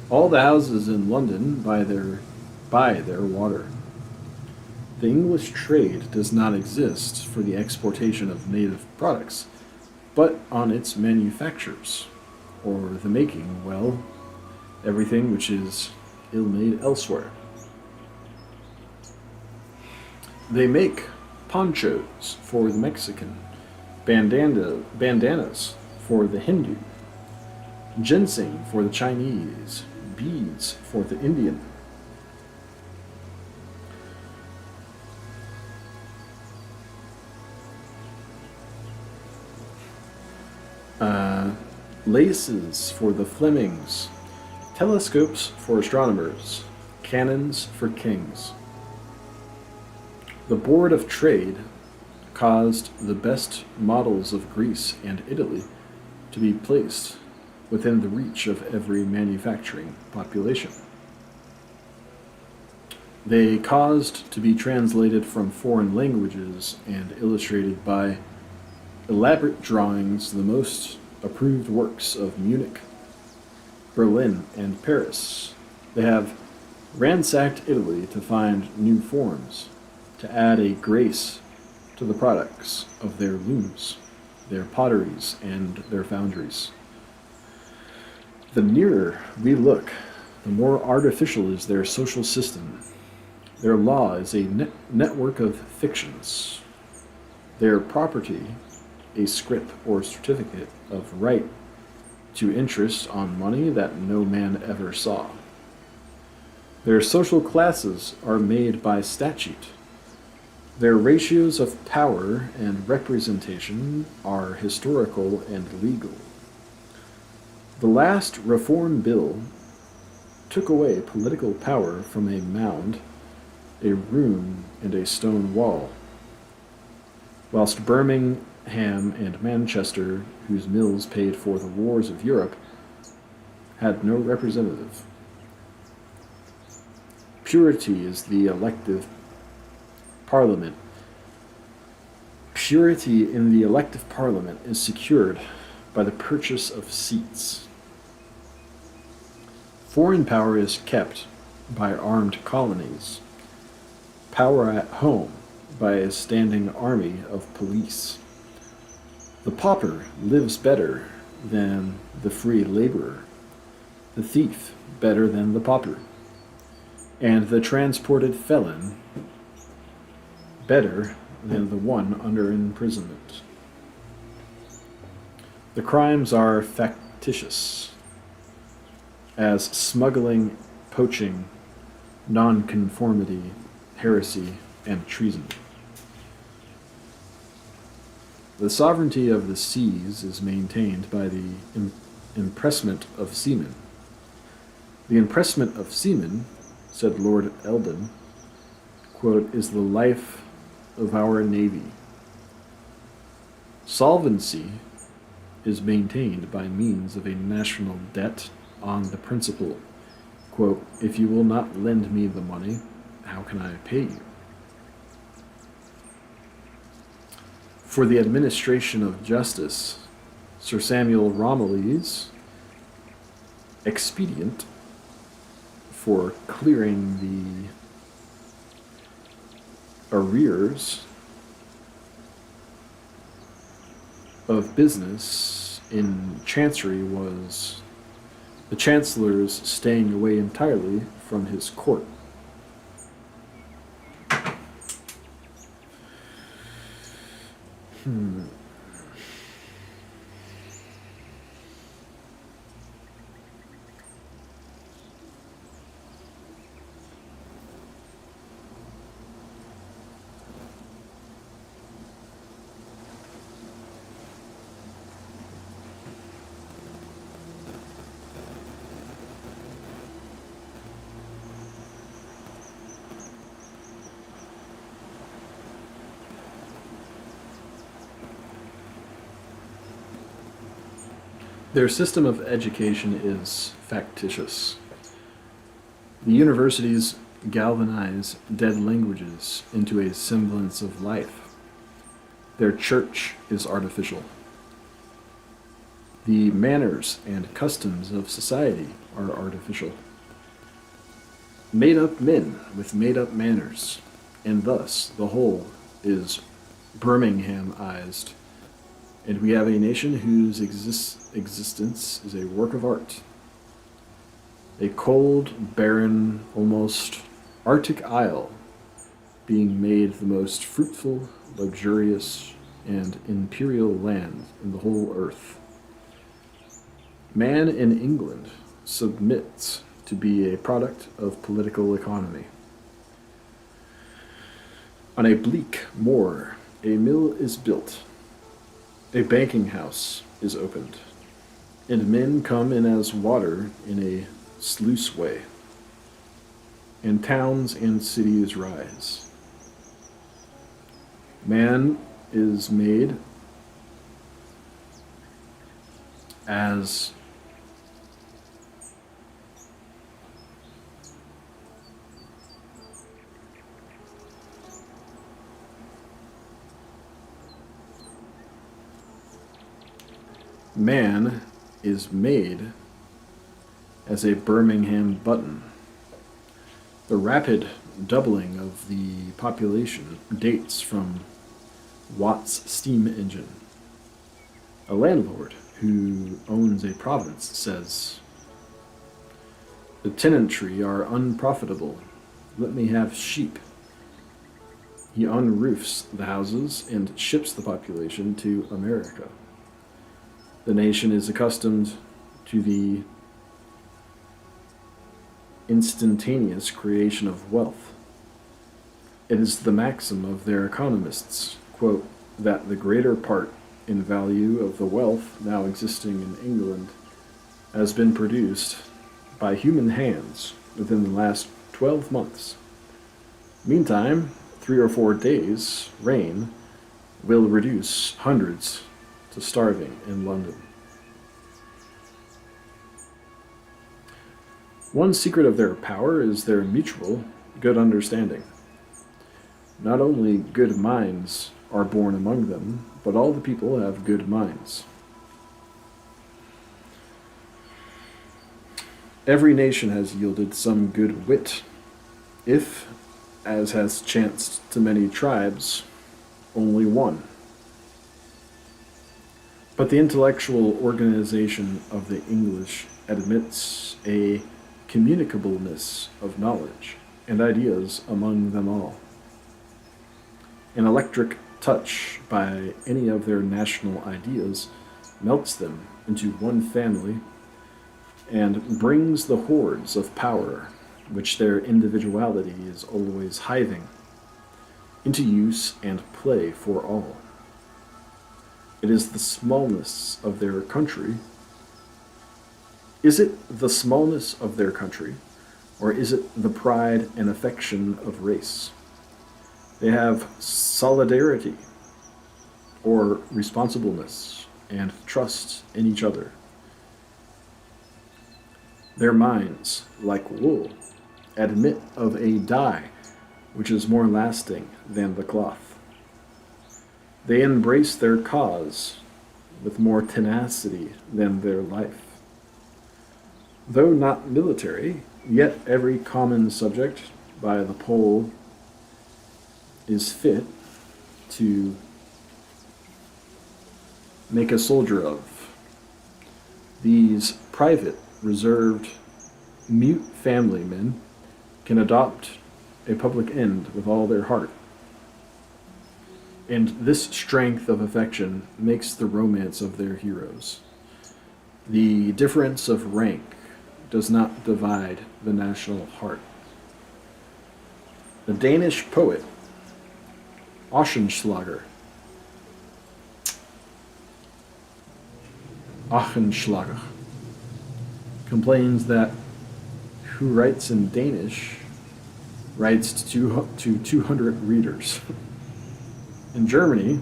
All the houses in London buy their water. The English trade does not exist for the exportation of native products, but on its manufactures, or the making, well, everything which is ill-made elsewhere. They make ponchos for the Mexican, bandanas for the Hindu, ginseng for the Chinese, beads for the Indian. Laces for the Flemings, telescopes for astronomers, cannons for kings. The Board of Trade caused the best models of Greece and Italy to be placed within the reach of every manufacturing population. They caused to be translated from foreign languages and illustrated by elaborate drawings the most approved works of Munich, Berlin, and Paris. They have ransacked Italy to find new forms, to add a grace to the products of their looms, their potteries, and their foundries. The nearer we look, the more artificial is their social system. Their law is a network of fictions. Their property, a scrip or certificate of right to interest on money that no man ever saw. Their social classes are made by statute. Their ratios of power and representation are historical and legal. The last Reform Bill took away political power from a mound, a room, and a stone wall, whilst Birmingham and Manchester, whose mills paid for the wars of Europe, had no representative. Purity is the elective parliament. Purity in the elective parliament is secured by the purchase of seats. Foreign power is kept by armed colonies. Power at home by a standing army of police. The pauper lives better than the free laborer, the thief better than the pauper, and the transported felon better than the one under imprisonment. The crimes are factitious, as smuggling, poaching, nonconformity, heresy, and treason. The sovereignty of the seas is maintained by the impressment of seamen. The impressment of seamen, said Lord Eldon, quote, is the life of our navy. Solvency is maintained by means of a national debt on the principle, quote, if you will not lend me the money, how can I pay you? For the administration of justice, Sir Samuel Romilly's expedient for clearing the arrears of business in Chancery was the Chancellor's staying away entirely from his court. Their system of education is factitious. The universities galvanize dead languages into a semblance of life. Their church is artificial. The manners and customs of society are artificial. Made-up men with made-up manners, and thus the whole is Birminghamized, and we have a nation whose existence is a work of art. A cold, barren, almost Arctic isle being made the most fruitful, luxurious, and imperial land in the whole earth. Man in England submits to be a product of political economy. On a bleak moor, a mill is built, a banking house is opened, and men come in as water in a sluice way, and towns and cities rise. Man is made as man is made as a Birmingham button. The rapid doubling of the population dates from Watt's steam engine. A landlord who owns a province says, "The tenantry are unprofitable. Let me have sheep." He unroofs the houses and ships the population to America. The nation is accustomed to the instantaneous creation of wealth. It is the maxim of their economists, quote, that the greater part in value of the wealth now existing in England has been produced by human hands within the last 12 months. Meantime, 3 or 4 days' rain will reduce hundreds to starving in London. One secret of their power is their mutual good understanding. Not only good minds are born among them, but all the people have good minds. Every nation has yielded some good wit, if, as has chanced to many tribes, only one. But the intellectual organization of the English admits a communicableness of knowledge and ideas among them all. An electric touch by any of their national ideas melts them into one family and brings the hordes of power, which their individuality is always hiving, into use and play for all. It is the smallness of their country. Is it the smallness of their country, or is it the pride and affection of race? They have solidarity, or responsibleness, and trust in each other. Their minds, like wool, admit of a dye which is more lasting than the cloth. They embrace their cause with more tenacity than their life. Though not military, yet every common subject by the pole is fit to make a soldier of. These private, reserved, mute family men can adopt a public end with all their heart. And this strength of affection makes the romance of their heroes. The difference of rank does not divide the national heart. The Danish poet Oehlenschläger complains that who writes in Danish writes to 200 readers. In Germany,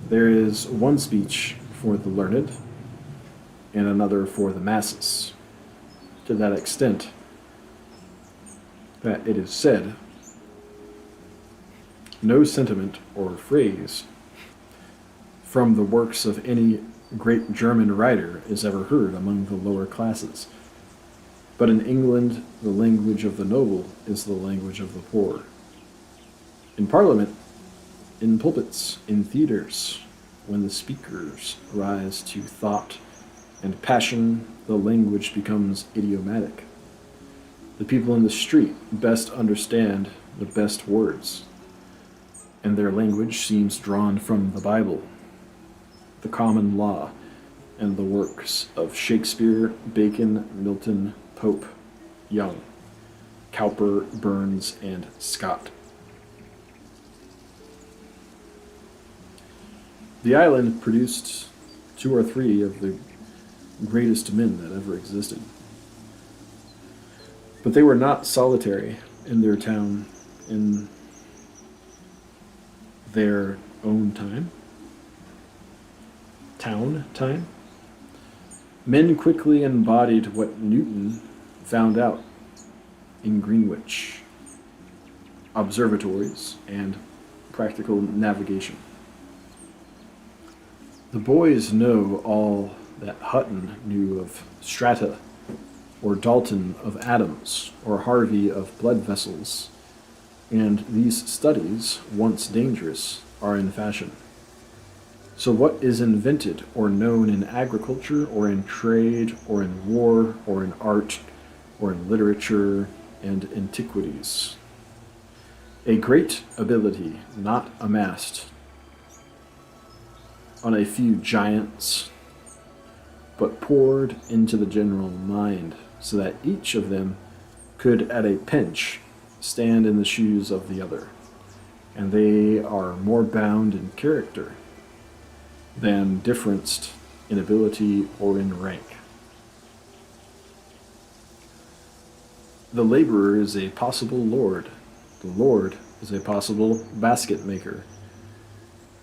there is one speech for the learned and another for the masses, to that extent that it is said, no sentiment or phrase from the works of any great German writer is ever heard among the lower classes. But in England, the language of the noble is the language of the poor. In Parliament, in pulpits, in theaters, when the speakers rise to thought and passion, the language becomes idiomatic. The people in the street best understand the best words, and their language seems drawn from the Bible, the common law, and the works of Shakespeare, Bacon, Milton, Pope, Young, Cowper, Burns, and Scott. The island produced 2 or 3 of the greatest men that ever existed. But they were not solitary in their town in their own time. Men quickly embodied what Newton found out in Greenwich: observatories and practical navigation. The boys know all that Hutton knew of strata, or Dalton of atoms, or Harvey of blood vessels, and these studies, once dangerous, are in fashion. So what is invented or known in agriculture, or in trade, or in war, or in art, or in literature and antiquities? A great ability not amassed on a few giants, but poured into the general mind, so that each of them could at a pinch stand in the shoes of the other, and they are more bound in character than differenced in ability or in rank. The laborer is a possible lord. The lord is a possible basket maker.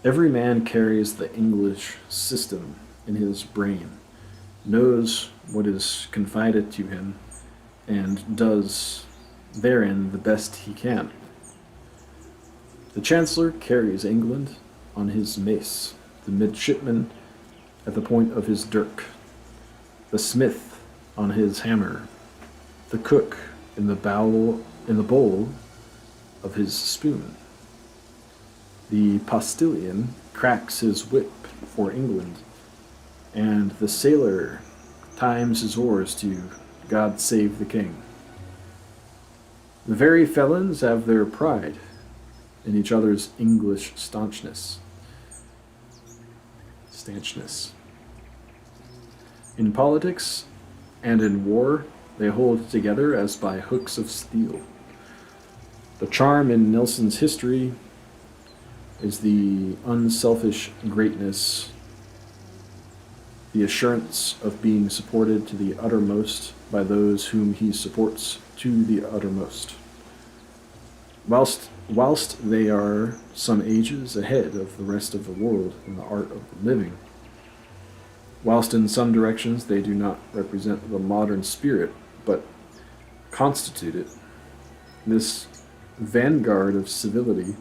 Every man carries the English system in his brain, knows what is confided to him, and does therein the best he can. The Chancellor carries England on his mace, the midshipman at the point of his dirk, the smith on his hammer, the cook in the bowl of his spoon. The postilion cracks his whip for England, and the sailor times his oars to God save the King. The very felons have their pride in each other's English stanchness. In politics and in war, they hold together as by hooks of steel. The charm in Nelson's history is the unselfish greatness, the assurance of being supported to the uttermost by those whom he supports to the uttermost. Whilst they are some ages ahead of the rest of the world in the art of living, whilst in some directions they do not represent the modern spirit, but constitute it, this vanguard of civility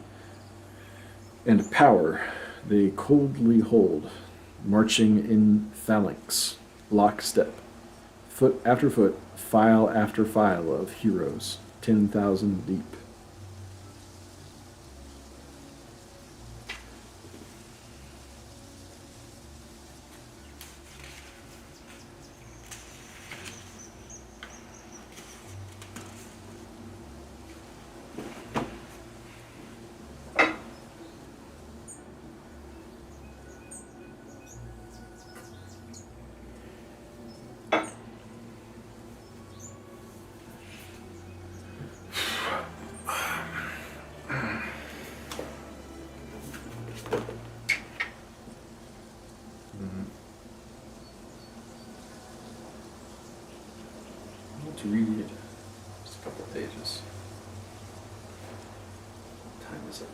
and power they coldly hold, marching in phalanx, lockstep, foot after foot, file after file of heroes, 10,000 deep. To read just a couple of pages. What time is it?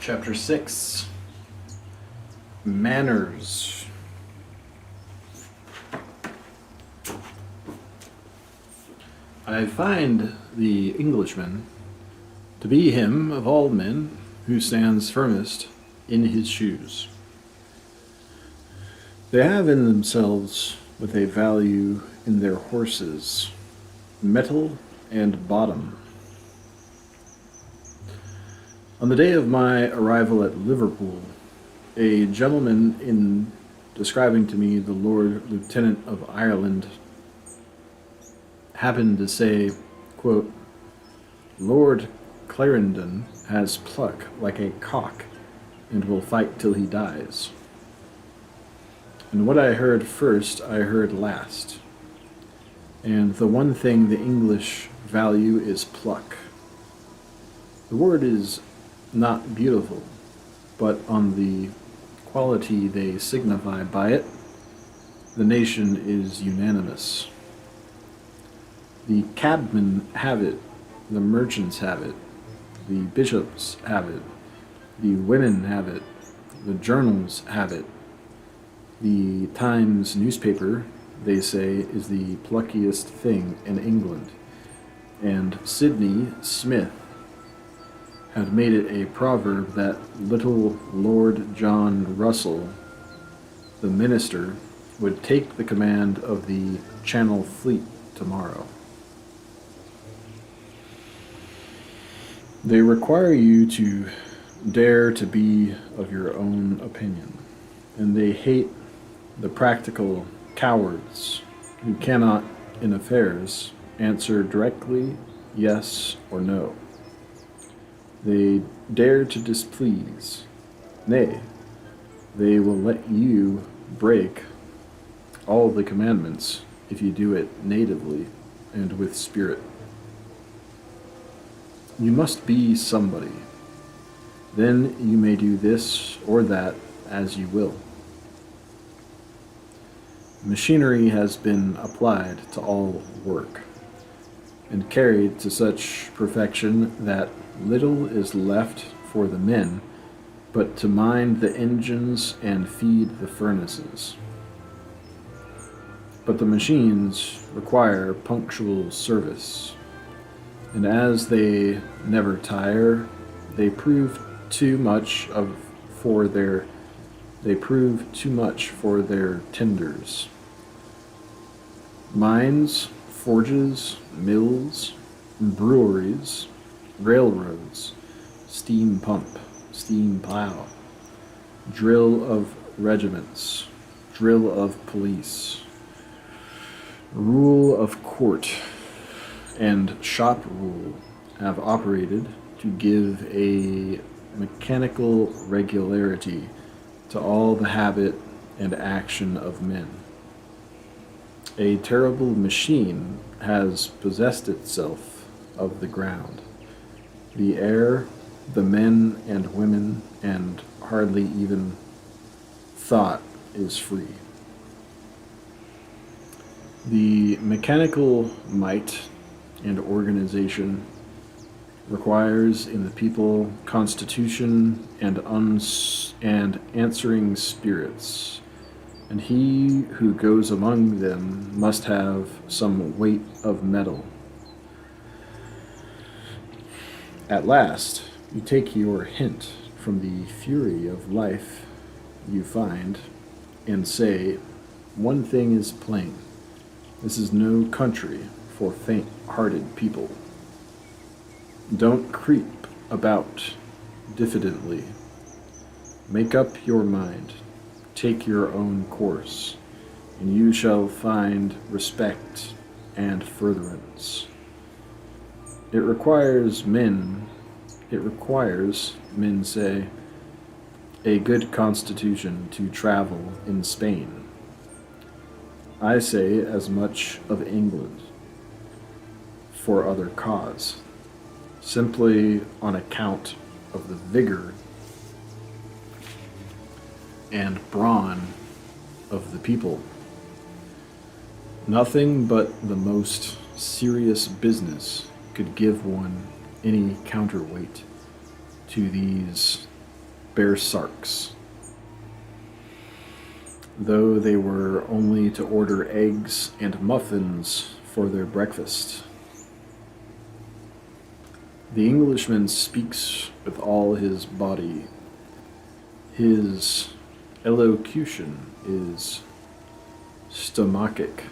Chapter 6. Manners. I find the Englishman to be him of all men who stands firmest in his shoes. They have in themselves what they value in their horses, mettle and bottom. On the day of my arrival at Liverpool, a gentleman, in describing to me the Lord Lieutenant of Ireland, happened to say, quote, "Lord Clarendon has pluck like a cock and will fight till he dies." And what I heard first, I heard last. And the one thing the English value is pluck. The word is not beautiful, but on the quality they signify by it, the nation is unanimous. The cabmen have it, the merchants have it, the bishops have it, the women have it, the journals have it. The Times newspaper, they say, is the pluckiest thing in England, and Sidney Smith had made it a proverb that little Lord John Russell, the minister, would take the command of the Channel Fleet tomorrow. They require you to dare to be of your own opinion, and they hate the practical cowards who cannot, in affairs, answer directly yes or no. They dare to displease. Nay, they will let you break all the commandments if you do it natively and with spirit. You must be somebody. Then you may do this or that as you will. Machinery has been applied to all work, and carried to such perfection that little is left for the men but to mind the engines and feed the furnaces. But the machines require punctual service, and as they never tire, they prove too much for their tenders. Mines, forges, mills, breweries, railroads, steam pump, steam plow, drill of regiments, drill of police, rule of court, and shop rule have operated to give a mechanical regularity to all the habit and action of men. A terrible machine has possessed itself of the ground, the air, the men and women, and hardly even thought is free. The mechanical might and organization requires in the people constitution and answering spirits, and he who goes among them must have some weight of metal. At last, you take your hint from the fury of life you find, and say, one thing is plain, this is no country for faint-hearted people. Don't creep about diffidently. Make up your mind. Take your own course, and you shall find respect and furtherance. It requires, men say, a good constitution to travel in Spain. I say as much of England for other cause, simply on account of the vigor and brawn of the people. Nothing but the most serious business could give one any counterweight to these bearsarks, though they were only to order eggs and muffins for their breakfast. The Englishman speaks with all his body. His elocution is stomachic,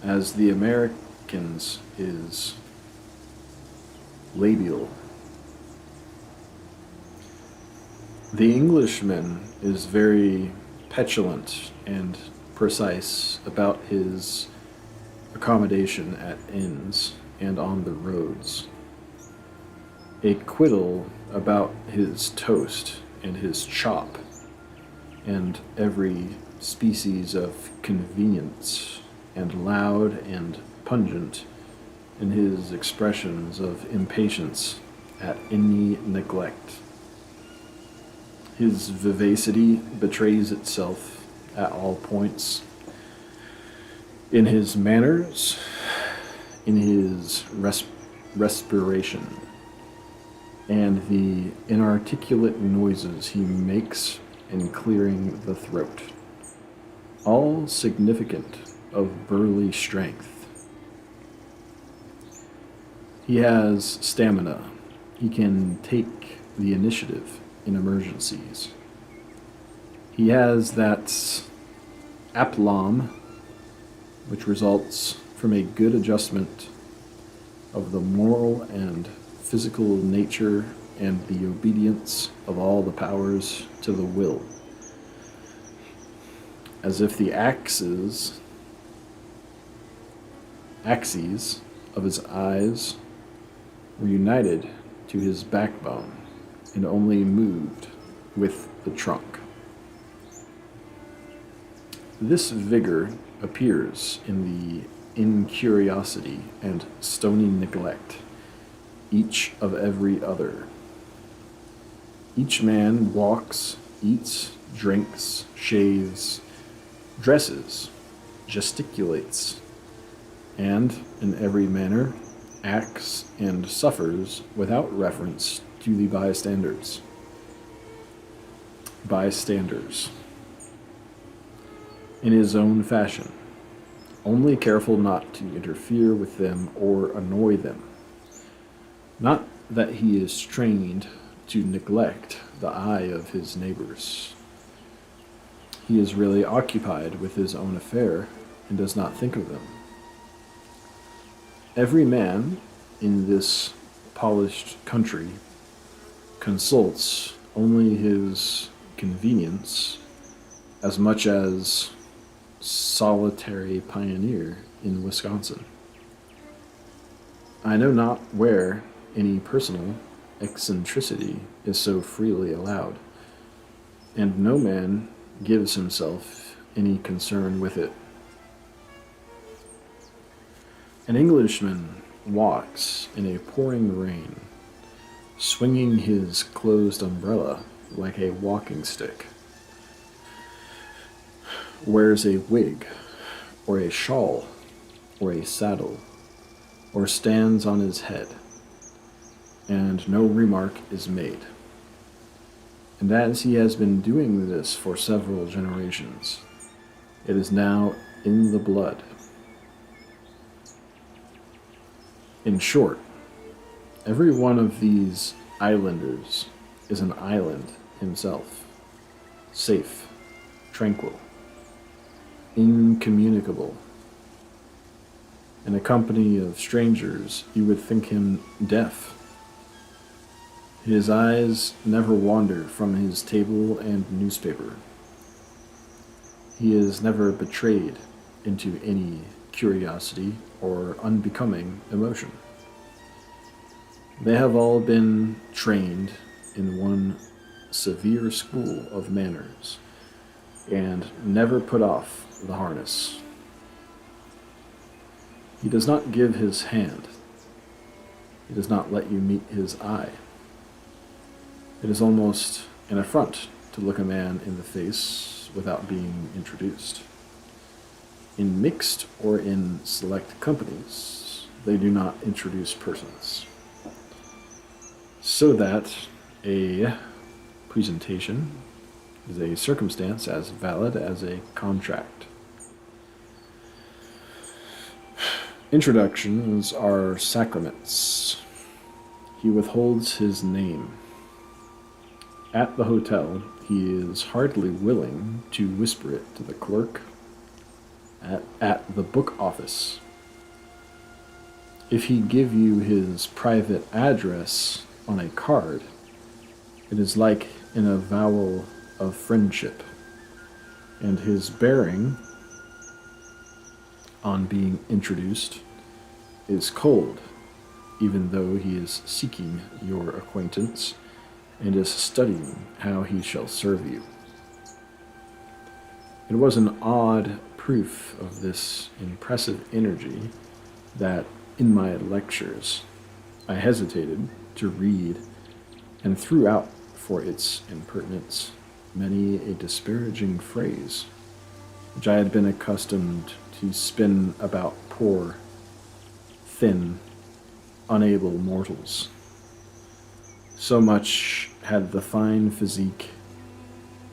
as the American's is labial. The Englishman is very petulant and precise about his accommodation at inns and on the roads. A quibble about his toast and his chop, and every species of convenience, and loud and pungent in his expressions of impatience at any neglect. His vivacity betrays itself at all points, in his manners, in his respiration, and the inarticulate noises he makes in clearing the throat, all significant of burly strength. He has stamina. He can take the initiative in emergencies. He has that aplomb which results from a good adjustment of the moral and physical nature and the obedience of all the powers to the will, as if the axes of his eyes were united to his backbone and only moved with the trunk. This vigor appears in the incuriosity and stony neglect, each of every other. Each man walks, eats, drinks, shaves, dresses, gesticulates, and in every manner acts and suffers without reference to the bystanders. In his own fashion, only careful not to interfere with them or annoy them. Not that he is trained to neglect the eye of his neighbors. He is really occupied with his own affair and does not think of them. Every man in this polished country consults only his convenience as much as solitary pioneer in Wisconsin. I know not where any personal eccentricity is so freely allowed, and no man gives himself any concern with it. An Englishman walks in a pouring rain, swinging his closed umbrella like a walking stick, wears a wig, or a shawl, or a saddle, or stands on his head, and no remark is made. And as he has been doing this for several generations, it is now in the blood. In short, every one of these islanders is an island himself, safe, tranquil, incommunicable. In a company of strangers, you would think him deaf. His eyes never wander from his table and newspaper. He is never betrayed into any curiosity or unbecoming emotion. They have all been trained in one severe school of manners, and never put off the harness. He does not give his hand. He does not let you meet his eye. It is almost an affront to look a man in the face without being introduced. In mixed or in select companies, they do not introduce persons. So that a presentation is a circumstance as valid as a contract. Introductions are sacraments. He withholds his name. At the hotel, he is hardly willing to whisper it to the clerk at the book office. If he give you his private address on a card, it is like an avowal of friendship, and his bearing on being introduced is cold, even though he is seeking your acquaintance and is studying how he shall serve you. It was an odd proof of this impressive energy that in my lectures I hesitated to read and threw out for its impertinence many a disparaging phrase which I had been accustomed to spin about poor, thin, unable mortals. So much had the fine physique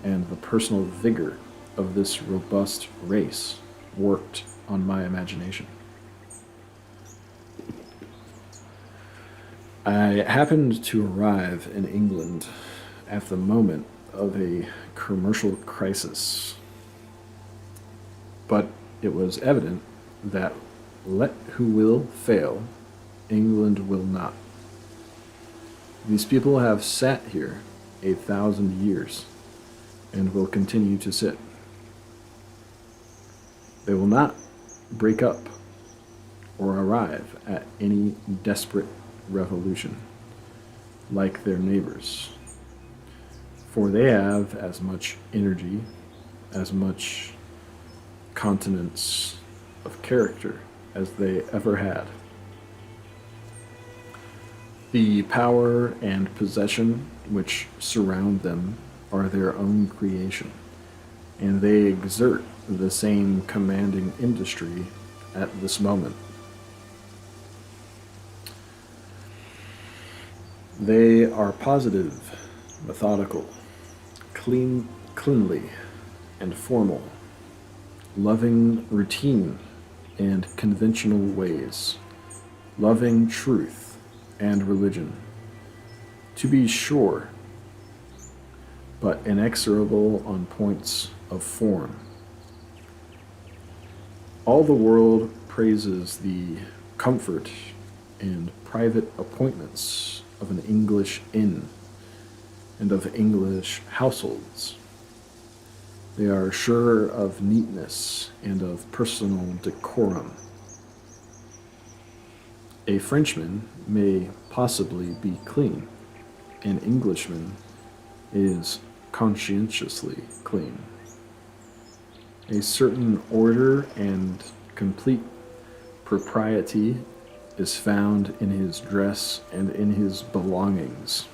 and the personal vigor of this robust race worked on my imagination. I happened to arrive in England at the moment of a commercial crisis, but it was evident that let who will fail, England will not. These people have sat here 1,000 years and will continue to sit. They will not break up or arrive at any desperate revolution like their neighbors, for they have as much energy, as much continence of character as they ever had. The power and possession which surround them are their own creation, and they exert the same commanding industry at this moment. They are positive, methodical, cleanly, and formal, loving routine and conventional ways, loving truth and religion, to be sure, but inexorable on points of form. All the world praises the comfort and private appointments of an English inn and of English households. They are sure of neatness and of personal decorum. A Frenchman may possibly be clean. An Englishman is conscientiously clean. A certain order and complete propriety is found in his dress and in his belongings.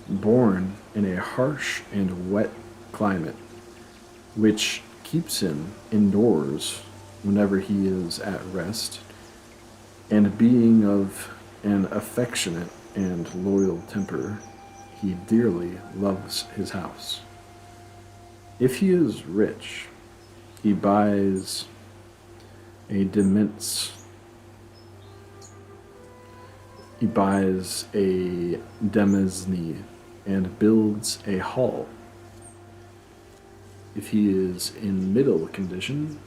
Born in a harsh and wet climate, which keeps him indoors whenever he is at rest, and being of an affectionate and loyal temper, he dearly loves his house. If he is rich, he buys a demesne, and builds a hall. If he is in middle condition,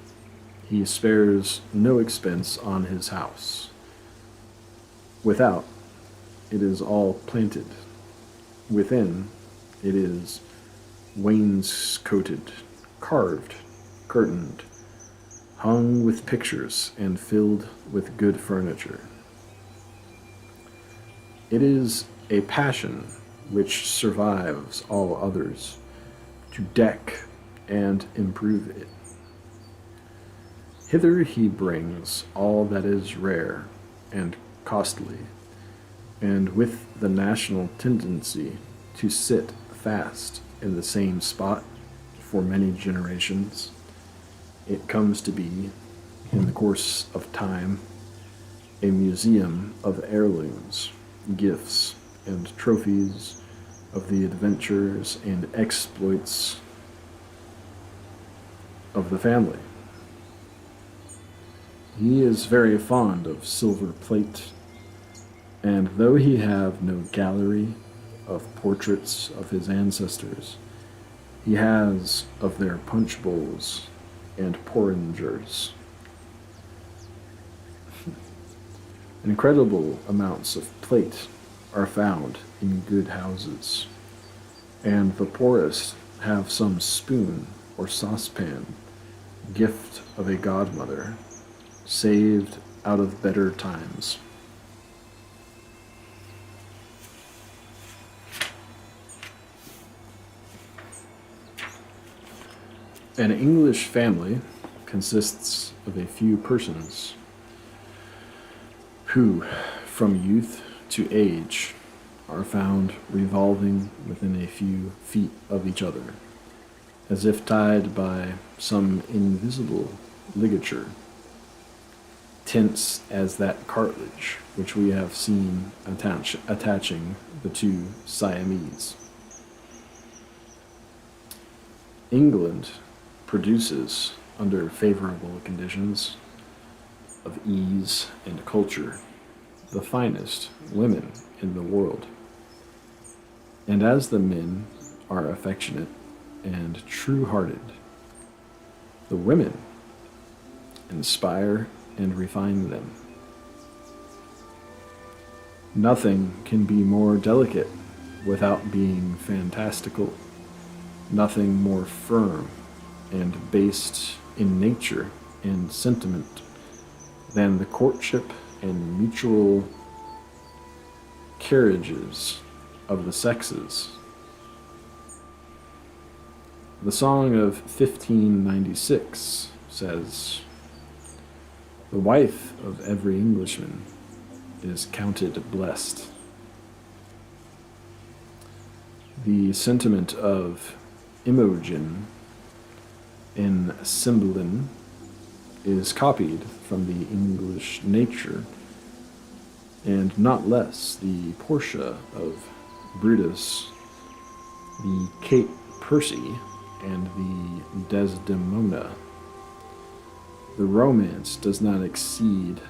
he spares no expense on his house. Without, it is all planted. Within, it is wainscoted, carved, curtained, hung with pictures, and filled with good furniture. It is a passion which survives all others, to deck and improve it. Hither he brings all that is rare and costly, and with the national tendency to sit fast in the same spot for many generations, it comes to be, in the course of time, a museum of heirlooms, gifts, and trophies of the adventures and exploits of the family. He is very fond of silver plate, and though he have no gallery of portraits of his ancestors, he has of their punch bowls and porringers. Incredible amounts of plate are found in good houses, and the poorest have some spoon or saucepan, gift of a godmother, saved out of better times. An English family consists of a few persons who, from youth to age, are found revolving within a few feet of each other, as if tied by some invisible ligature, tense as that cartilage which we have seen attaching the two Siamese. England produces, under favorable conditions of ease and culture, the finest women in the world. And as the men are affectionate and true-hearted, the women inspire and refine them. Nothing can be more delicate without being fantastical, nothing more firm and based in nature and sentiment than the courtship and mutual carriages of the sexes. The Song of 1596 says, "The wife of every Englishman is counted blessed." The sentiment of Imogen in Cymbeline is copied from the English nature, and not less the Portia of Brutus, the Kate Percy, and the Desdemona. The romance does not exceed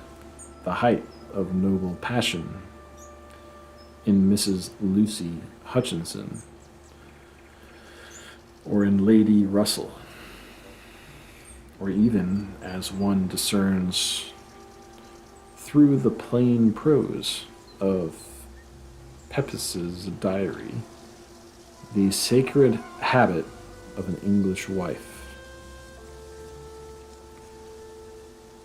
the height of noble passion in Mrs. Lucy Hutchinson or in Lady Russell, or even as one discerns through the plain prose of Pepys's diary the sacred habit of an English wife.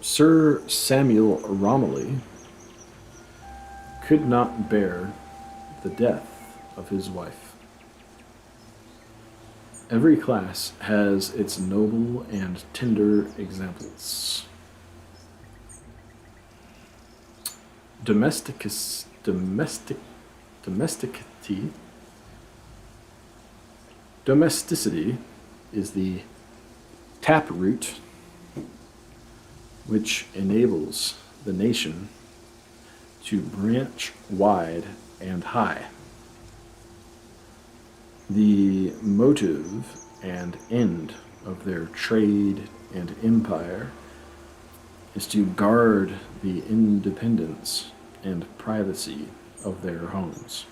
Sir Samuel Romilly could not bear the death of his wife. Every class has its noble and tender examples. Domesticity is the taproot which enables the nation to branch wide and high. The motive and end of their trade and empire is to guard the independence and privacy of their homes.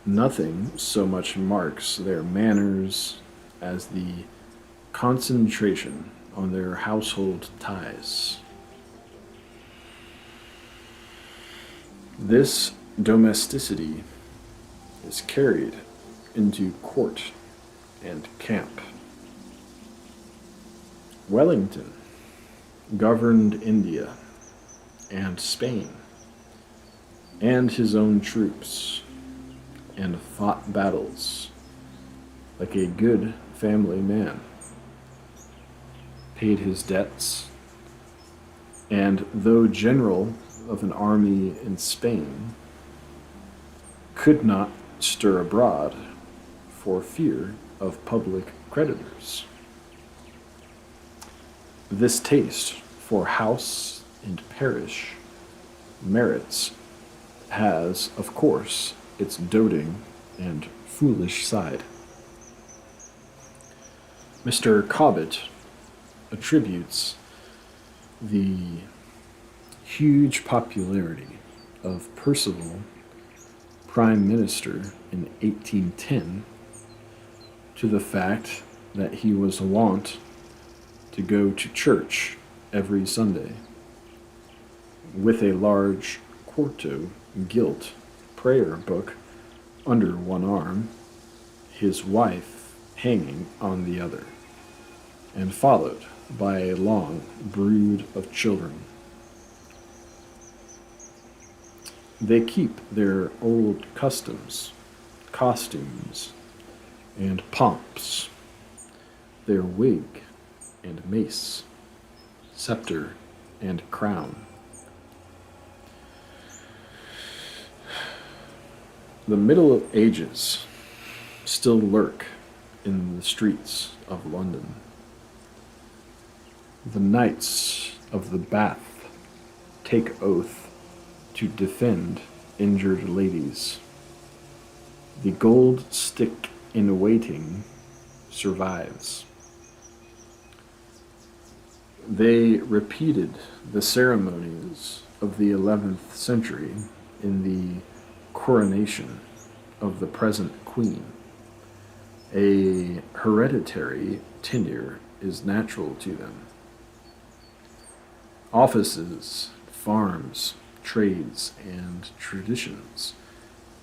Nothing so much marks their manners as the concentration on their household ties. This domesticity is carried into court and camp. Wellington governed India and Spain and his own troops, and fought battles like a good family man, paid his debts, and though general of an army in Spain, could not stir abroad for fear of public creditors. This taste for house and parish merits has, of course, its doting and foolish side. Mr. Cobbett attributes the huge popularity of Percival, Prime Minister in 1810, to the fact that he was wont to go to church every Sunday with a large quarto gilt prayer book under one arm, his wife hanging on the other, and followed by a long brood of children. They keep their old customs, costumes, and pomps, their wig and mace, scepter and crown. The Middle Ages still lurk in the streets of London. The knights of the Bath take oath to defend injured ladies. The gold stick in waiting survives. They repeated the ceremonies of the 11th century in the coronation of the present queen. A hereditary tenure is natural to them. Offices, farms, trades, and traditions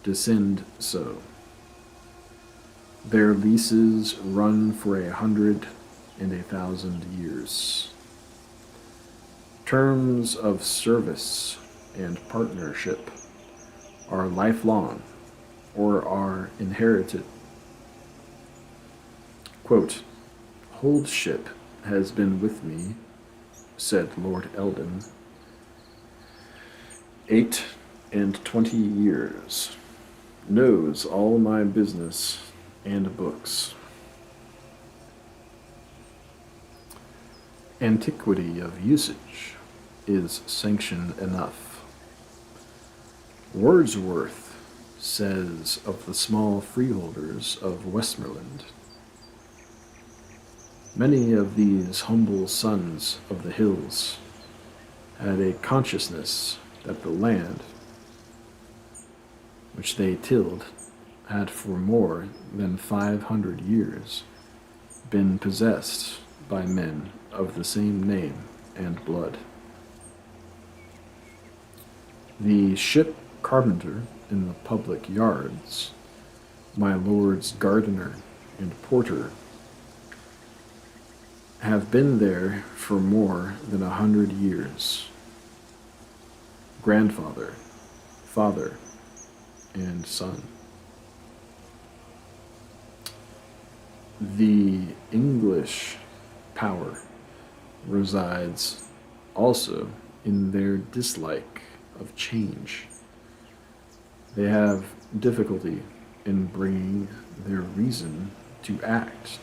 descend so. Their leases run for 100 and 1,000 years. Terms of service and partnership are lifelong or are inherited. Quote, "Hold ship has been with me," said Lord Eldon, 8 and 20 years, knows all my business and books. Antiquity of usage is sanction enough. Wordsworth says of the small freeholders of Westmoreland, "Many of these humble sons of the hills had a consciousness that the land which they tilled had for more than 500 years been possessed by men of the same name and blood." The ship carpenter in the public yards, my lord's gardener and porter, have been there for more than 100 years. Grandfather, father, and son. The English power resides also in their dislike of change. They have difficulty in bringing their reason to act,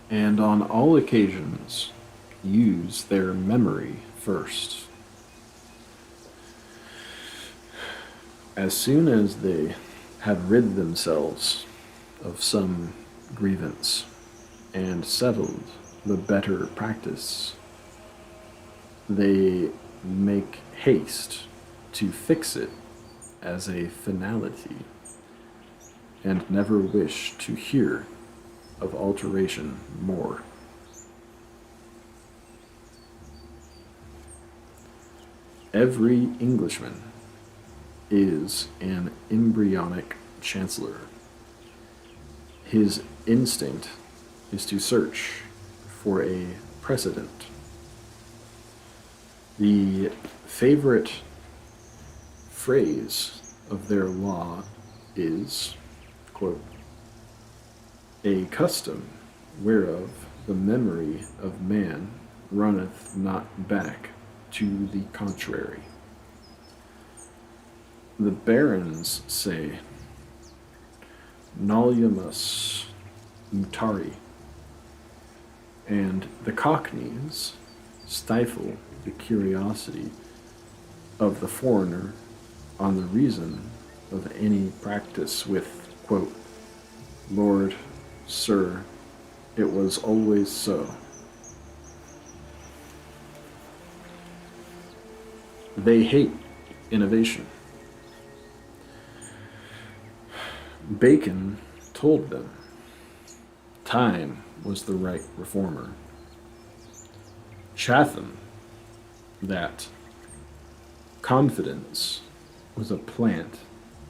and on all occasions use their memory first. As soon as they have rid themselves of some grievance and settled the better practice, they make haste to fix it as a finality, and never wish to hear of alteration more. Every Englishman is an embryonic chancellor. His instinct is to search for a precedent. The favorite phrase of their law is, quote, "A custom whereof the memory of man runneth not back to the contrary." The barons say, "Nolumus mutari," and the cockneys stifle the curiosity of the foreigner on the reason of any practice with, quote, Lord, Sir, it was always so. They hate innovation. Bacon told them time was the right reformer. Chatham that confidence was a plant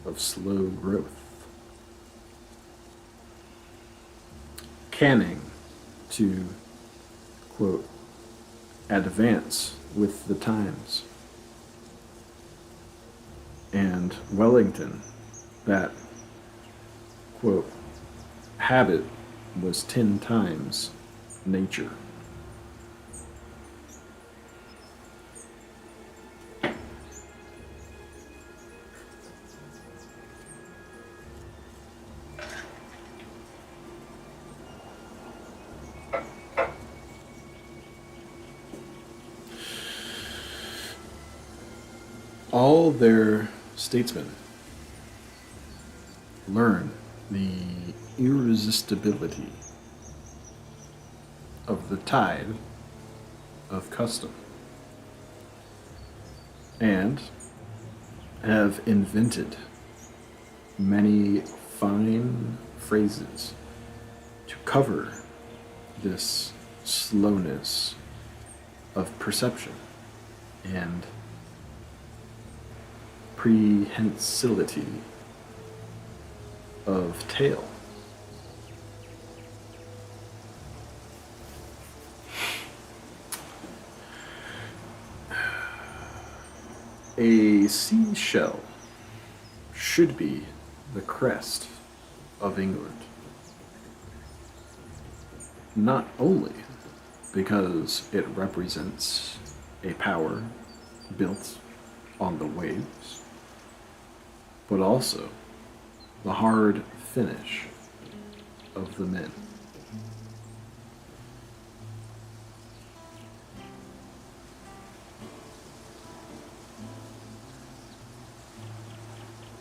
of slow growth. Canning to, quote, advance with the times. And Wellington that, quote, habit was 10 times nature. All their statesmen learn the irresistibility of the tide of custom and have invented many fine phrases to cover this slowness of perception and prehensility of tale. A seashell should be the crest of England, not only because it represents a power built on the waves, but also the hard finish of the men.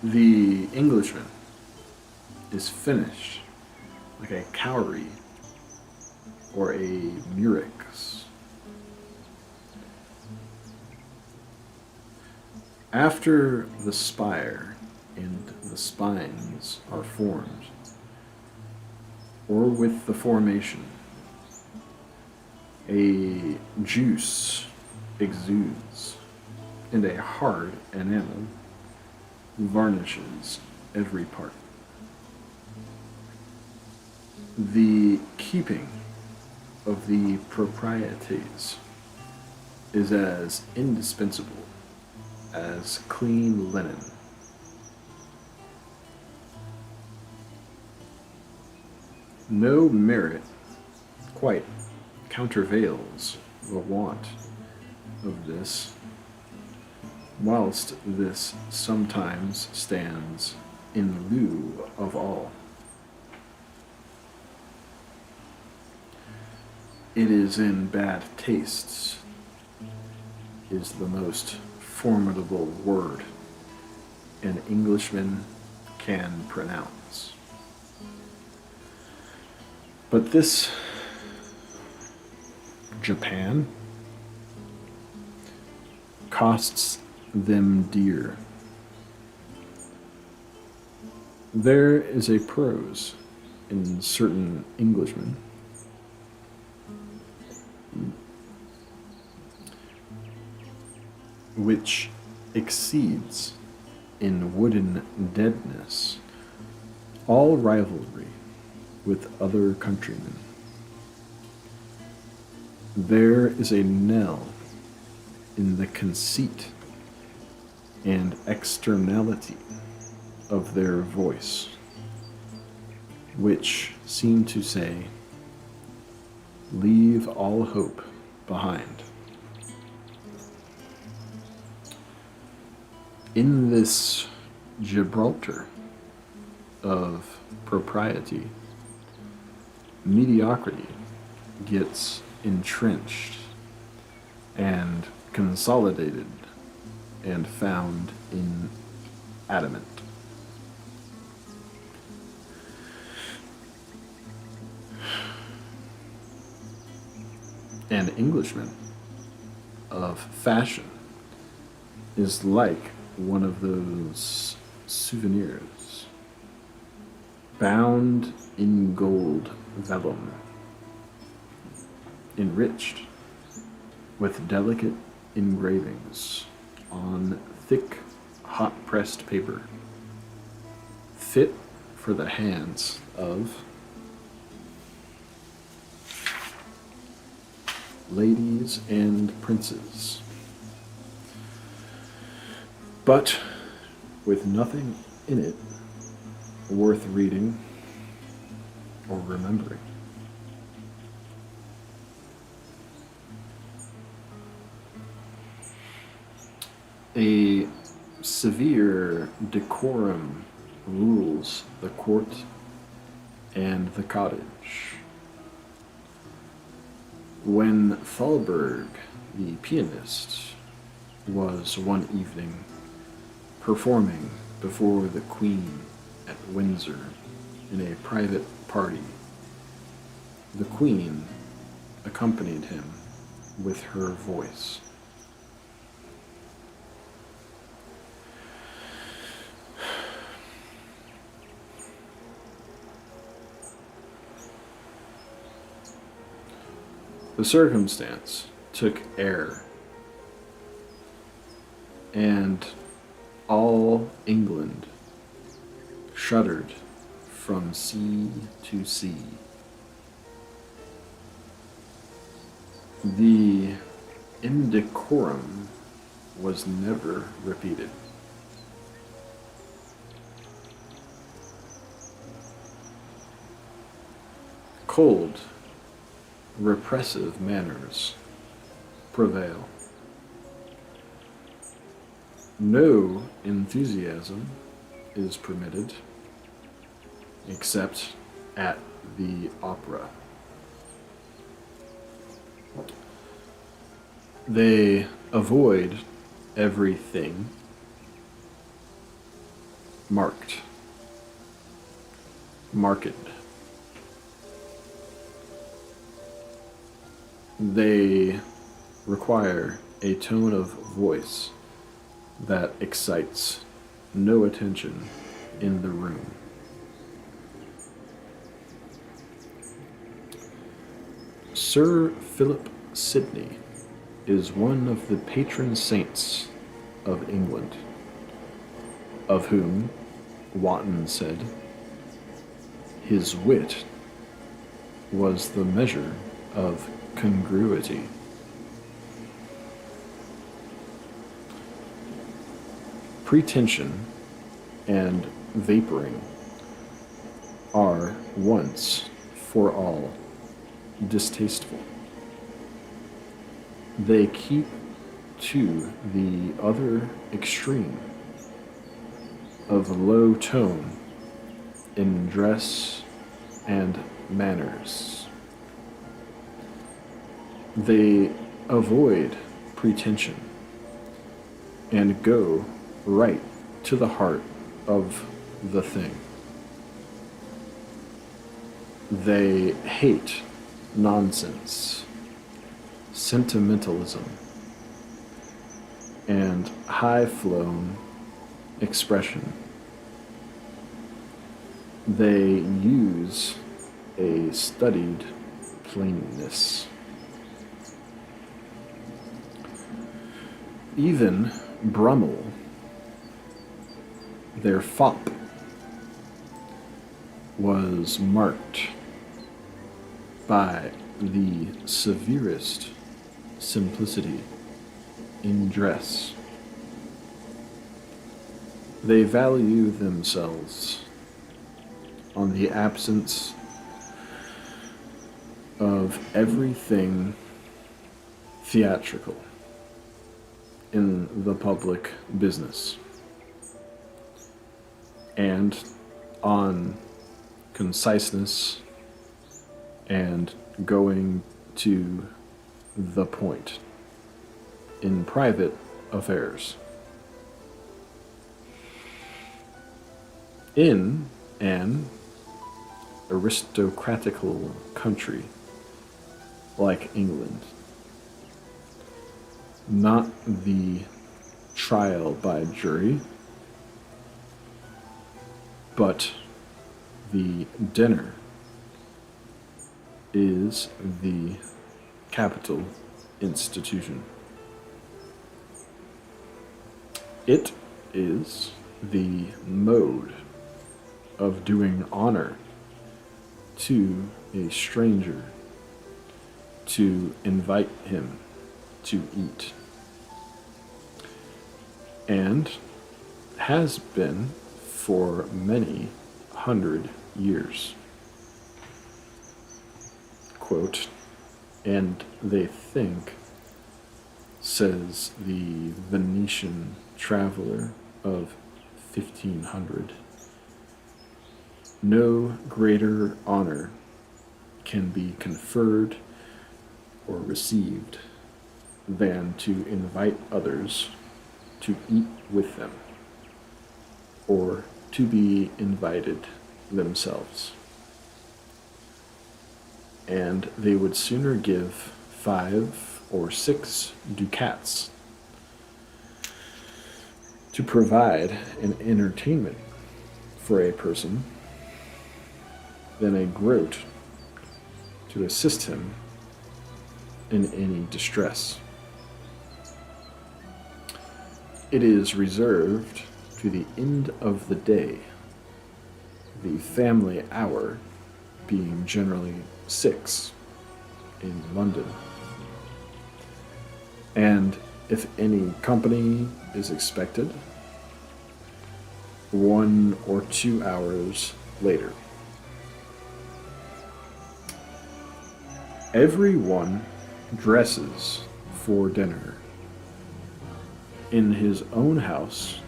The Englishman is finished like a cowrie or a murex. After the spire and the spines are formed, or with the formation, a juice exudes, and a hard enamel varnishes every part. The keeping of the proprieties is as indispensable as clean linen. No merit quite countervails the want of this, whilst this sometimes stands in lieu of all. It is in bad tastes is the most formidable word an Englishman can pronounce. But this Japan costs them dear. There is a prose in certain Englishmen which exceeds in wooden deadness all rivalry with other countrymen. There is a knell in the conceit and externality of their voice, which seem to say, leave all hope behind. In this Gibraltar of propriety, mediocrity gets entrenched and consolidated and found in adamant. An Englishman of fashion is like one of those souvenirs bound in gold vellum, enriched with delicate engravings on thick, hot-pressed paper, fit for the hands of ladies and princes, but with nothing in it worth reading or remembering. A severe decorum rules the court and the cottage. When Thalberg, the pianist, was one evening performing before the Queen at Windsor in a private party, the Queen accompanied him with her voice. The circumstance took air, and all England shuddered from sea to sea. The indecorum was never repeated. Cold, repressive manners prevail. No enthusiasm is permitted except at the opera. They avoid everything marked. They require a tone of voice that excites no attention in the room. Sir Philip Sidney is one of the patron saints of England, of whom Wotton said, his wit was the measure of congruity. Pretension and vaporing are once for all distasteful. They keep to the other extreme of low tone in dress and manners. They avoid pretension and go right to the heart of the thing. They hate nonsense, sentimentalism, and high-flown expression. They use a studied plainness. Even Brummel, their fop, was marked by the severest simplicity in dress. They value themselves on the absence of everything theatrical in the public business, and on conciseness and going to the point in private affairs. In an aristocratical country like England, not the trial by jury, but the dinner is the capital institution. It is the mode of doing honor to a stranger, to invite him to eat, and has been for many 100 years. Quote, and they think, says the Venetian traveler of 1500, no greater honor can be conferred or received than to invite others to eat with them, or to be invited themselves. And they would sooner give 5 or 6 ducats to provide an entertainment for a person than a groat to assist him in any distress. It is reserved to the end of the day, the family hour being generally 6 in London. And if any company is expected, 1 or 2 hours later. Everyone dresses for dinner in his own house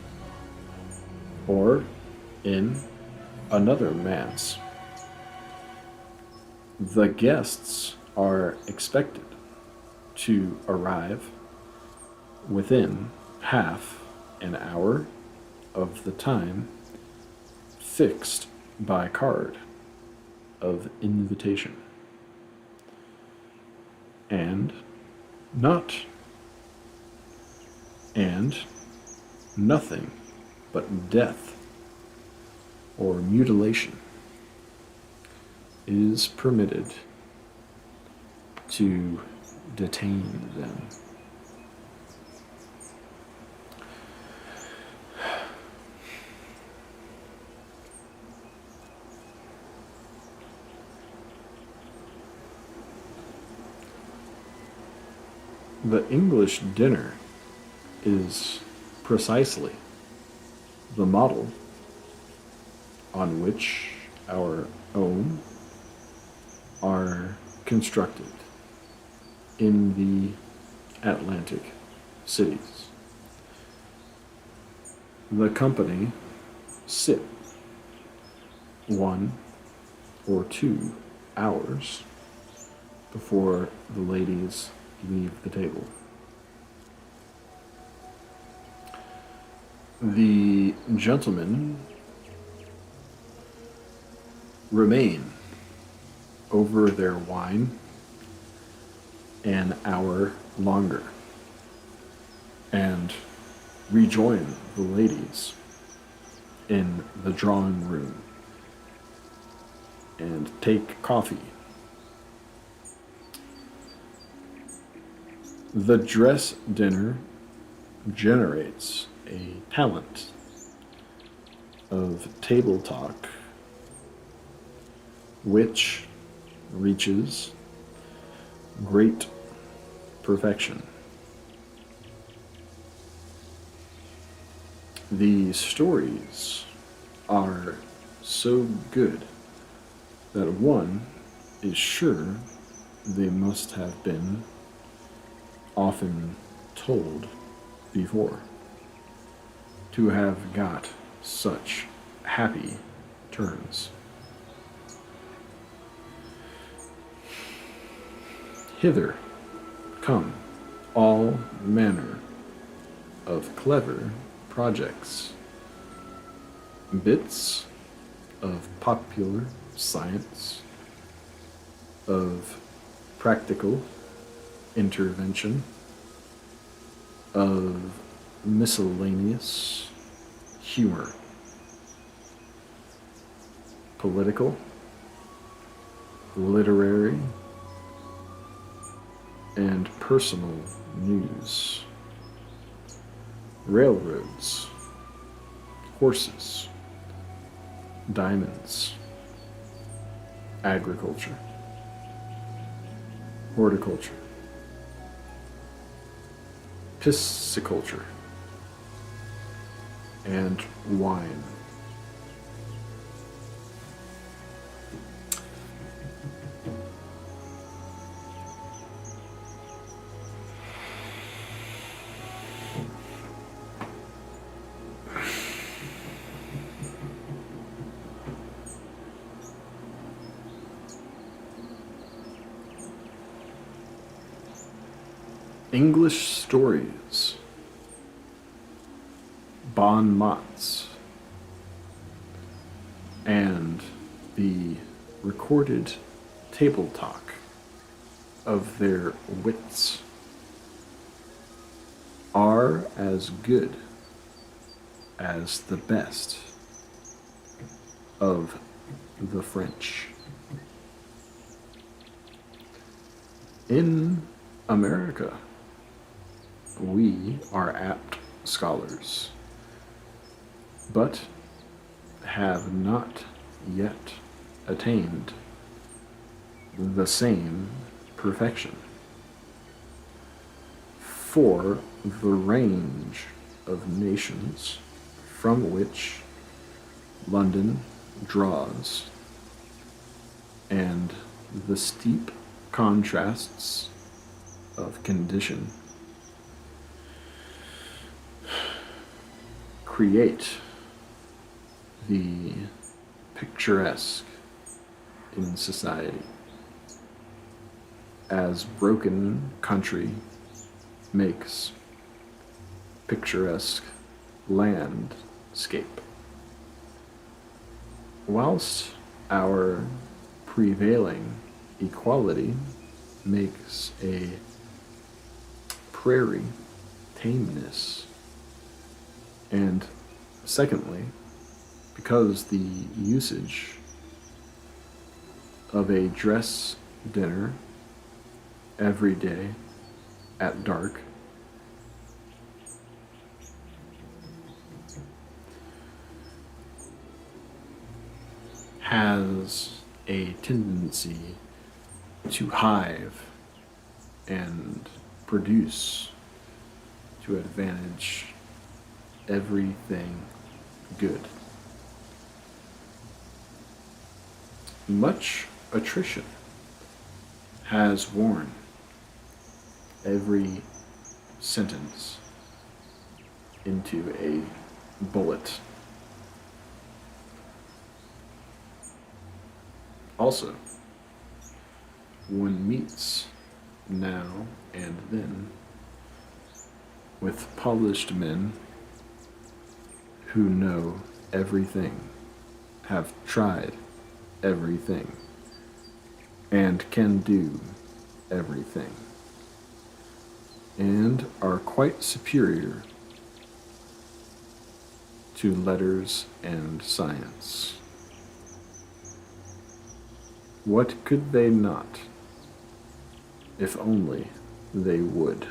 or in another man's. The guests are expected to arrive within half an hour of the time fixed by card of invitation, and nothing but death or mutilation is permitted to detain them. The English dinner is precisely the model on which our own are constructed in the Atlantic cities. The company sit 1 or 2 hours before the ladies leave the table. The gentlemen remain over their wine an hour longer and rejoin the ladies in the drawing room and take coffee. The dress dinner generates a talent of table talk which reaches great perfection. The stories are so good that one is sure they must have been often told before, to have got such happy turns. Hither come all manner of clever projects, bits of popular science, of practical intervention, of miscellaneous humor, political, literary, and personal news, railroads, horses, diamonds, agriculture, horticulture, pisciculture, and wine. English stories, bon mots, and the recorded table talk of their wits are as good as the best of the French. In America, we are apt scholars, but have not yet attained the same perfection. For the range of nations from which London draws, and the steep contrasts of condition create the picturesque in society, as broken country makes picturesque landscape, whilst our prevailing equality makes a prairie tameness. And secondly, because the usage of a dress dinner every day at dark has a tendency to hive and produce to advantage everything good. Much attrition has worn every sentence into a bullet. Also, one meets now and then with polished men who know everything, have tried everything, and can do everything, and are quite superior to letters and science. What could they not, if only they would?